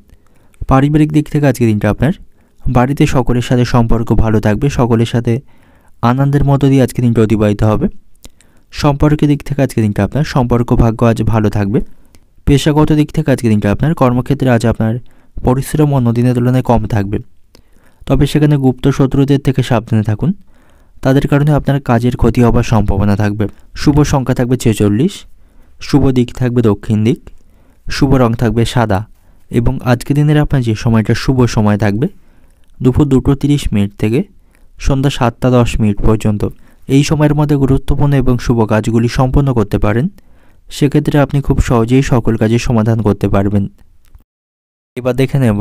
পারিবারিক দিক থেকে আজকের দিনটা আপনার বাড়িতে সকলের সাথে সম্পর্ক ভালো থাকবে, সকলের সাথে আনন্দের মধ্য দিয়ে আজকের দিনটা অতিবাহিত হবে। সম্পর্কের দিক থেকে আজকের দিনটা আপনার সম্পর্ক ভাগ্য আজ ভালো থাকবে। পেশাগত দিক থেকে আজকের দিনটা আপনার কর্মক্ষেত্রে আজ আপনার পরিশ্রম অন্য দিনের তুলনায় কম থাকবে, তবে সেখানে গুপ্ত শত্রুদের থেকে সাবধানে থাকুন, তাদের কারণে আপনার কাজের ক্ষতি হওয়ার সম্ভাবনা থাকবে। শুভ সংখ্যা থাকবে 46, শুভ দিক থাকবে দক্ষিণ দিক, শুভ রং থাকবে সাদা। এবং আজকের দিনের আপনার যে সময়টা শুভ সময় থাকবে দুপুর 2:30 মিনিট থেকে সন্ধ্যা 7টা 10 মিনিট পর্যন্ত। এই সময়ের মধ্যে গুরুত্বপূর্ণ এবং শুভ কাজগুলি সম্পন্ন করতে পারেন, সেক্ষেত্রে আপনি খুব সহজেই সকল কাজের সমাধান করতে পারবেন। এবার দেখে নেব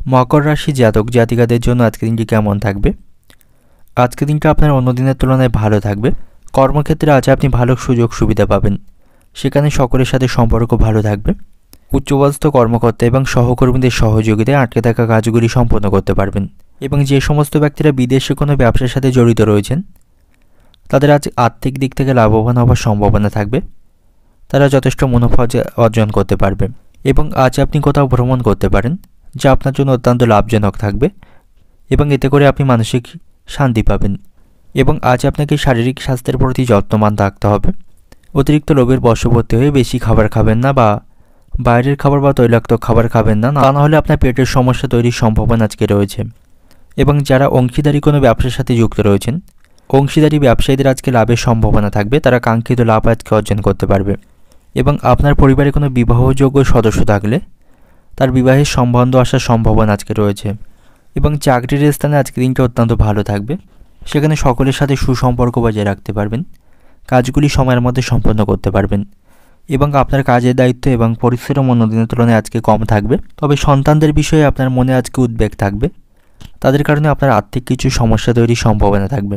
মকর রাশি জাতক জাতিকাদের জন্য আজকের দিনটি কেমন থাকবে। আজকের দিনটা আপনার অন্য দিনের তুলনায় ভালো থাকবে। কর্মক্ষেত্রে আজ আপনি ভালো সুযোগ সুবিধা পাবেন, সেখানে সকলের সাথে সম্পর্ক ভালো থাকবে। উচ্চপদস্থ কর্মকর্তা এবং সহকর্মীদের সহযোগিতায় আটকে থাকা কাজগুলি সম্পন্ন করতে পারবেন। এবং যে সমস্ত ব্যক্তিরা বিদেশে কোনো ব্যবসার সাথে জড়িত রয়েছেন তাদের আজ আর্থিক দিক থেকে লাভবান হওয়ার সম্ভাবনা থাকবে, তারা যথেষ্ট মুনাফা অর্জন করতে পারবে। এবং আজ আপনি কোথাও ভ্রমণ করতে পারেন, যা আপনার জন্য অত্যন্ত লাভজনক থাকবে এবং এতে করে আপনি মানসিক শান্তি পাবেন। এবং আজ আপনাকে শারীরিক স্বাস্থ্যের প্রতি যত্নবান থাকতে হবে। অতিরিক্ত লোভের বশবর্তী হয়ে বেশি খাবার খাবেন না বা বাইরের খাবার বা তৈলাক্ত খাবার খাবেন না, তা নাহলে আপনার পেটের সমস্যা তৈরির সম্ভাবনা আজকে রয়েছে। এবং যারা অংশীদারি কোনো ব্যবসার সাথে যুক্ত রয়েছেন, অংশীদারি ব্যবসায়ীদের আজকে লাভের সম্ভাবনা থাকবে, তারা কাঙ্ক্ষিত লাভ আজকে অর্জন করতে পারবে। এবং আপনার পরিবারে কোনো বিবাহযোগ্য সদস্য থাকলে তার বিবাহের সম্বন্ধ আসার সম্ভাবনা আজকে রয়েছে। এবং চাকরির স্থানে আজকে দিনটা অত্যন্ত ভালো থাকবে, সেখানে সকলের সাথে সুসম্পর্ক বজায় রাখতে পারবেন, কাজগুলি সময়ের মধ্যে সম্পন্ন করতে পারবেন। এবং আপনার কাজের দায়িত্ব এবং পরিশ্রম অন্য দিনের তুলনায় আজকে কম থাকবে। তবে সন্তানদের বিষয়ে আপনার মনে আজকে উদ্বেগ থাকবে, তাদের কারণে আপনার আর্থিক কিছু সমস্যা তৈরির সম্ভাবনা থাকবে।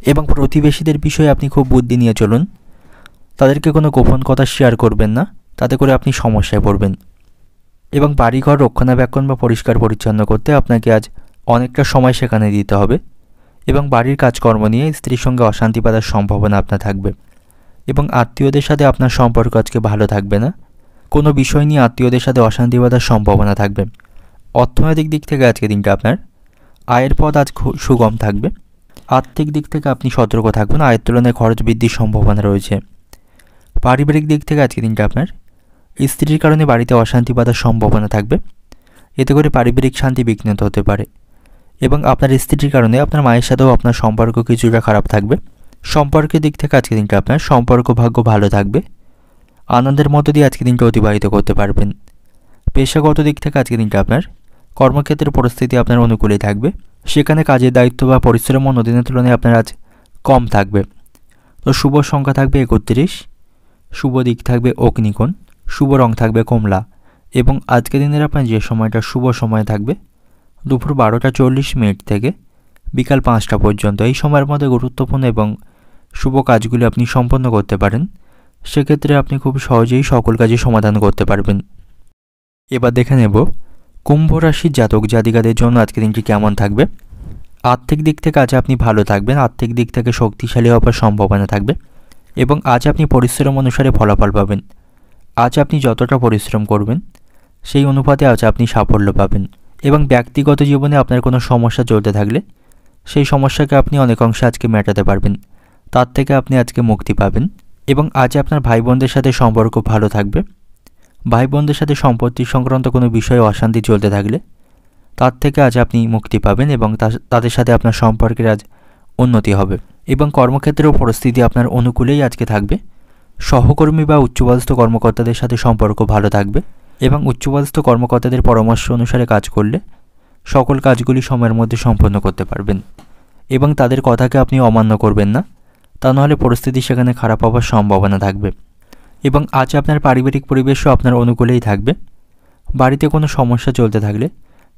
এবং প্রতিবেশীদের বিষয়ে আপনি খুব বুদ্ধি নিয়ে চলুন, তাদেরকে কোনো গোপন কথা শেয়ার করবেন না, তাতে করে আপনি সমস্যায় পড়বেন। এবং বাড়িঘর রক্ষণাবেক্ষণ বা পরিষ্কার পরিচ্ছন্ন করতে আপনাকে আজ অনেকটা সময় সেখানে দিতে হবে। এবং বাড়ির কাজকর্ম নিয়ে স্ত্রীর সঙ্গে অশান্তি বাঁধার সম্ভাবনা আপনার থাকবে। এবং আত্মীয়দের সাথে আপনার সম্পর্ক আজকে ভালো থাকবে না, কোনো বিষয় নিয়ে আত্মীয়দের সাথে অশান্তি বাঁধার সম্ভাবনা থাকবে। অর্থনৈতিক দিক থেকে আজকে দিনটা আপনার আয়ের পথ আজ সুগম থাকবে। আর্থিক দিক থেকে আপনি সতর্ক থাকবেন, আয়ের তুলনায় খরচ বৃদ্ধির সম্ভাবনা রয়েছে। পারিবারিক দিক থেকে আজকে দিনটা আপনার স্ত্রীর কারণে বাড়িতে অশান্তি বাঁধার সম্ভাবনা থাকবে, এতে করে পারিবারিক শান্তি বিঘ্নিত হতে পারে। এবং আপনার স্ত্রীর কারণে আপনার মায়ের সাথেও আপনার সম্পর্ক কিছুটা খারাপ থাকবে। সম্পর্কের দিক থেকে আজকে দিনটা আপনার সম্পর্ক ভাগ্য ভালো থাকবে, আনন্দের মধ্য দিয়ে আজকে দিনটা অতিবাহিত করতে পারবেন। পেশাগত দিক থেকে আজকে দিনটা আপনার কর্মক্ষেত্রের পরিস্থিতি আপনার অনুকূলেই থাকবে, সেখানে কাজের দায়িত্ব বা পরিশ্রম অন্য দিনের তুলনায় আপনার আজ কম থাকবে। তো শুভ সংখ্যা থাকবে 31, শুভ দিক থাকবে অগ্নিকোণ, শুভ রং থাকবে কমলা। এবং আজকে দিনের আপনার যে সময়টা শুভ সময় থাকবে দুপুর 12:40 থেকে বিকাল 5টা পর্যন্ত। এই সময়ের মধ্যে গুরুত্বপূর্ণ এবং শুভ কাজগুলি আপনি সম্পন্ন করতে পারেন, সেক্ষেত্রে আপনি খুব সহজেই সকল কাজে সমাধান করতে পারবেন। এবার দেখে নেব কুম্ভ রাশির জাতক জাতিকাদের জন্য আজকে দিনটি কেমন থাকবে। আর্থিক দিক থেকে আজ আপনি ভালো থাকবেন, আর্থিক দিক থেকে শক্তিশালী হওয়ার সম্ভাবনা থাকবে। এবং আজ আপনি পরিশ্রম অনুসারে ফলাফল পাবেন। আজ আপনি যতটা পরিশ্রম করবেন সেই অনুপাতে আজ আপনি সাফল্য পাবেন। এবং ব্যক্তিগত জীবনে আপনার কোনো সমস্যা চলতে থাকলে সেই সমস্যাকে আপনি অনেকাংশে আজকে মেটাতে পারবেন, তার থেকে আপনি আজকে মুক্তি পাবেন। এবং আজ আপনার ভাই বোনদের সাথে সম্পর্ক ভালো থাকবে। ভাই বোনদের সাথে সম্পত্তি সংক্রান্ত কোনো বিষয়ে অশান্তি চলতে থাকলে তার থেকে আজ আপনি মুক্তি পাবেন এবং তাদের সাথে আপনার সম্পর্কের আজ উন্নতি হবে। এবং কর্মক্ষেত্রেও পরিস্থিতি আপনার অনুকূলেই আজকে থাকবে। সহকর্মী বা উচ্চপদস্থ কর্মকর্তাদের সাথে সম্পর্ক ভালো থাকবে এবং উচ্চপদস্থ কর্মকর্তাদের পরামর্শ অনুসারে কাজ করলে সকল কাজগুলি সময়ের মধ্যে সম্পন্ন করতে পারবেন। এবং তাদের কথাকে আপনি অমান্য করবেন না, তা নাহলে পরিস্থিতি সেখানে খারাপ হওয়ার সম্ভাবনা থাকবে। এবং আজ আপনার পারিবারিক পরিবেশও আপনার অনুকূলেই থাকবে। বাড়িতে কোনো সমস্যা চলতে থাকলে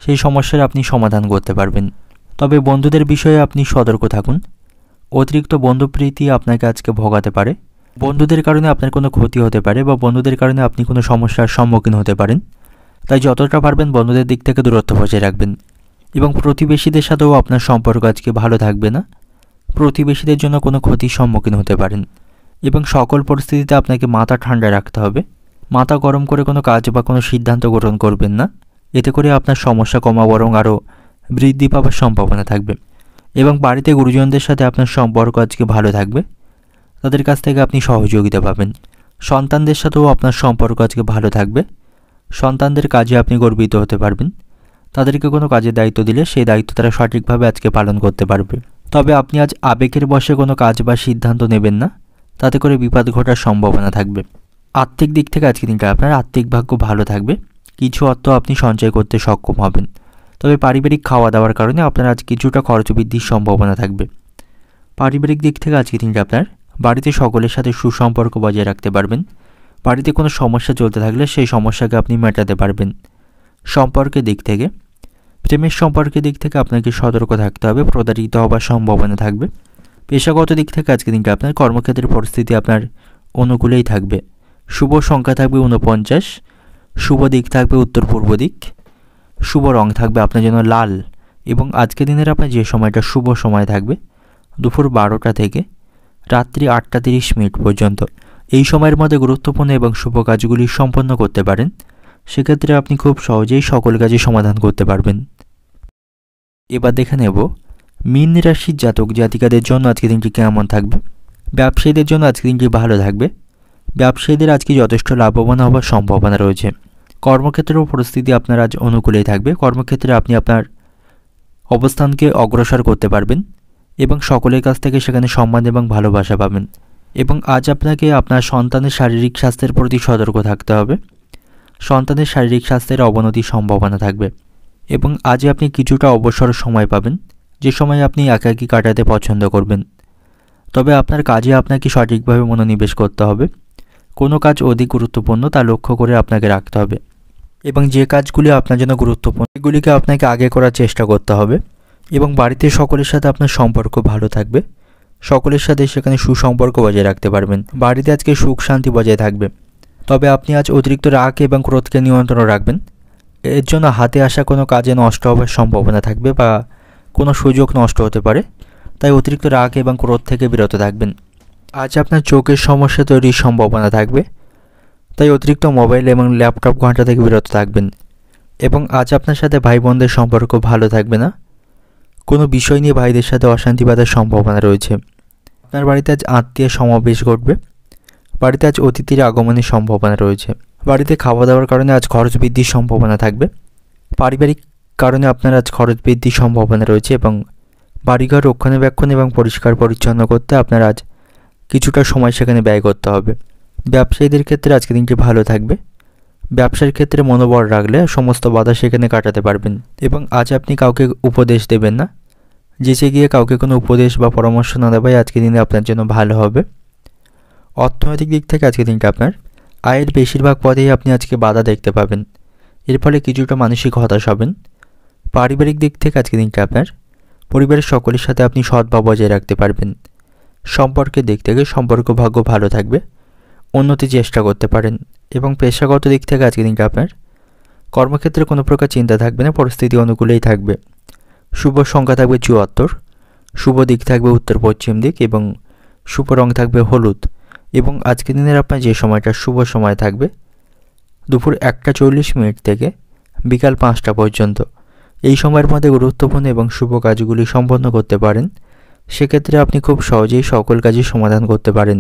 সেই সমস্যার আপনি সমাধান করতে পারবেন। তবে বন্ধুদের বিষয়ে আপনি সতর্ক থাকুন, অতিরিক্ত বন্ধুপ্রীতি আপনাকে আজকে ভোগাতে পারে। বন্ধুদের কারণে আপনার কোনো ক্ষতি হতে পারে বা বন্ধুদের কারণে আপনি কোনো সমস্যার সম্মুখীন হতে পারেন, তাই যতটা পারবেন বন্ধুদের দিক থেকে দূরত্ব বজায় রাখবেন। এবং প্রতিবেশীদের সাথেও আপনার সম্পর্ক আজকে ভালো থাকবে না, প্রতিবেশীদের জন্য কোনো ক্ষতির সম্মুখীন হতে পারেন। এবং সকল পরিস্থিতিতে আপনাকে মাথা ঠান্ডা রাখতে হবে, মাথা গরম করে কোনো কাজ বা কোনো সিদ্ধান্ত গ্রহণ করবেন না, এতে করে আপনার সমস্যা কমা বরং আরও বৃদ্ধি পাওয়ার সম্ভাবনা থাকবে। এবং বাড়িতে গুরুজনদের সাথে আপনার সম্পর্ক আজকে ভালো থাকবে, তাদের কাছ থেকে আপনি সহযোগিতা পাবেন। সন্তানদের সাথেও আপনার সম্পর্ক আজকে ভালো থাকবে, সন্তানদের কাজে আপনি গর্বিত হতে পারবেন। তাদেরকে কোনো কাজের দায়িত্ব দিলে সেই দায়িত্ব তারা সঠিকভাবে আজকে পালন করতে পারবে। তবে আপনি আজ আবেগের বশে কোনো কাজ বা সিদ্ধান্ত নেবেন না, তাতে করে বিপদ ঘটার সম্ভাবনা থাকবে। আর্থিক দিক থেকে আজকে দিনটা আপনার আর্থিক ভাগ্য ভালো থাকবে, কিছু অর্থ আপনি সঞ্চয় করতে সক্ষম হবেন। তবে পারিবারিক খাওয়া দাওয়ার কারণে আপনার আজ কিছুটা খরচ বৃদ্ধির সম্ভাবনা থাকবে। পারিবারিক দিক থেকে আজকে দিনটা আপনার বাড়িতে সকলের সাথে সুসম্পর্ক বজায় রাখতে পারবেন। বাড়িতে কোনো সমস্যা চলতে থাকলে সেই সমস্যাকে আপনি মেটাতে পারবেন। সম্পর্কের দিক থেকে, প্রেমের সম্পর্কের দিক থেকে আপনাকে সতর্ক থাকতে হবে, প্রতারিত হওয়ার সম্ভাবনা থাকবে। পেশাগত দিক থেকে আজকে দিনটা আপনার কর্মক্ষেত্রের পরিস্থিতি আপনার অনুকূলেই থাকবে। শুভ সংখ্যা থাকবে 49, শুভ দিক থাকবে উত্তর পূর্ব দিক, শুভ রং থাকবে আপনার জন্য লাল। এবং আজকে দিনের আপনার যে সময়টা শুভ সময় থাকবে দুপুর 12টা থেকে রাত্রি 8:30 পর্যন্ত। এই সময়ের মধ্যে গুরুত্বপূর্ণ এবং শুভ কাজগুলি সম্পন্ন করতে পারেন, সেক্ষেত্রে আপনি খুব সহজেই সকল কাজে সমাধান করতে পারবেন। এবার দেখে নেব মীন রাশির জাতক জাতিকাদের জন্য আজকের দিনটি কেমন থাকবে? ব্যবসায়ীদের জন্য আজকের দিনটি ভালো থাকবে। ব্যবসায়ীদের আজকে যথেষ্ট লাভবান হওয়ার সম্ভাবনা রয়েছে। কর্মক্ষেত্রেও পরিস্থিতি আপনার আজ অনুকূলেই থাকবে। কর্মক্ষেত্রে আপনি আপনার অবস্থানকে অগ্রসর করতে পারবেন এবং সকলের কাছ থেকে সেখানে সম্মান এবং ভালোবাসা পাবেন। এবং আজ আপনাকে আপনার সন্তানের শারীরিক স্বাস্থ্যের প্রতি সতর্ক থাকতে হবে। সন্তানের শারীরিক স্বাস্থ্যের অবনতির সম্ভাবনা থাকবে এবং আজ আপনি কিছুটা অবসর সময় পাবেন, যে সময় আপনি একাকী কাটাতে পছন্দ করবেন। তবে আপনার কাজে আপনাকে সঠিকভাবে মনোনিবেশ করতে হবে। কোনো কাজ অধিক গুরুত্বপূর্ণ তা লক্ষ্য করে আপনাকে রাখতে হবে এবং যে কাজগুলি আপনার জন্য গুরুত্বপূর্ণ সেগুলিকে আপনাকে আগে করার চেষ্টা করতে হবে। এবং বাড়িতে সকলের সাথে আপনার সম্পর্ক ভালো থাকবে। সকলের সাথে সেখানে সুসম্পর্ক বজায় রাখতে পারবেন। বাড়িতে আজকে সুখ শান্তি বজায় থাকবে। তবে আপনি আজ অতিরিক্ত রাগ এবং ক্রোধকে নিয়ন্ত্রণে রাখবেন। এর জন্য হাতে আসা কোনো কাজে নষ্ট হওয়ার সম্ভাবনা থাকবে বা কোনো সুযোগ নষ্ট হতে পারে। তাই অতিরিক্ত রাগ এবং ক্রোধ থেকে বিরত থাকবেন। আজ আপনার চোখের সমস্যা তৈরির সম্ভাবনা থাকবে, তাই অতিরিক্ত মোবাইল এবং ল্যাপটপ ঘাঁটা থেকে বিরত থাকবেন। এবং আজ আপনার সাথে ভাই বোনদের সম্পর্ক ভালো থাকবে না। কোনো বিষয় নিয়ে ভাইদের সাথে অশান্তি বাঁধার সম্ভাবনা রয়েছে। আপনার বাড়িতে আজ আত্মীয় সমাবেশ ঘটবে। বাড়িতে আজ অতিথির আগমনের সম্ভাবনা রয়েছে। বাড়িতে খাওয়া দাওয়ার কারণে আজ খরচ বৃদ্ধির সম্ভাবনা থাকবে। পারিবারিক কারণে আপনার আজ খরচ বৃদ্ধির সম্ভাবনা রয়েছে এবং বাড়িঘর রক্ষণাবেক্ষণ এবং পরিষ্কার পরিচ্ছন্ন করতে আপনার আজ কিছুটা সময় সেখানে ব্যয় করতে হবে। ব্যবসায়ীদের ক্ষেত্রে আজকে দিনটি ভালো থাকবে। ব্যবসার ক্ষেত্রে মনোবল রাখলে সমস্ত বাধা সেখানে কাটাতে পারবেন এবং আজ আপনি কাউকে উপদেশ দেবেন না। যেচে গিয়ে কাউকে কোনো উপদেশ বা পরামর্শ না দেওয়াই আজকের দিনে আপনার জন্য ভালো হবে। অর্থনৈতিক দিক থেকে আজকের দিনটা আপনার আয়ের বেশিরভাগ পথেই আপনি আজকে বাধা দেখতে পাবেন। এর ফলে কিছুটা মানসিক হতাশ হবেন। পারিবারিক দিক থেকে আজকের দিনটা আপনার পরিবারের সকলের সাথে আপনি সদ্ভাব বজায় রাখতে পারবেন। সম্পর্কের দিক থেকে সম্পর্ক ভাগ্য ভালো থাকবে। উন্নতি চেষ্টা করতে পারেন এবং পেশাগত দিক থেকে আজকের দিনটা আপনার কর্মক্ষেত্রে কোনো প্রকার চিন্তা থাকবে না। পরিস্থিতি অনুকূলেই থাকবে। শুভ সংখ্যা থাকবে 74। শুভ দিক থাকবে উত্তর পশ্চিম দিক এবং শুভ রং থাকবে হলুদ। এবং আজকের দিনের আপনার যে সময়টা শুভ সময় থাকবে দুপুর 1:40 থেকে বিকাল 5টা পর্যন্ত। এই সময়ের মধ্যে গুরুত্বপূর্ণ এবং শুভ কাজগুলি সম্পন্ন করতে পারেন। সেক্ষেত্রে আপনি খুব সহজেই সকল কাজই সমাধান করতে পারেন।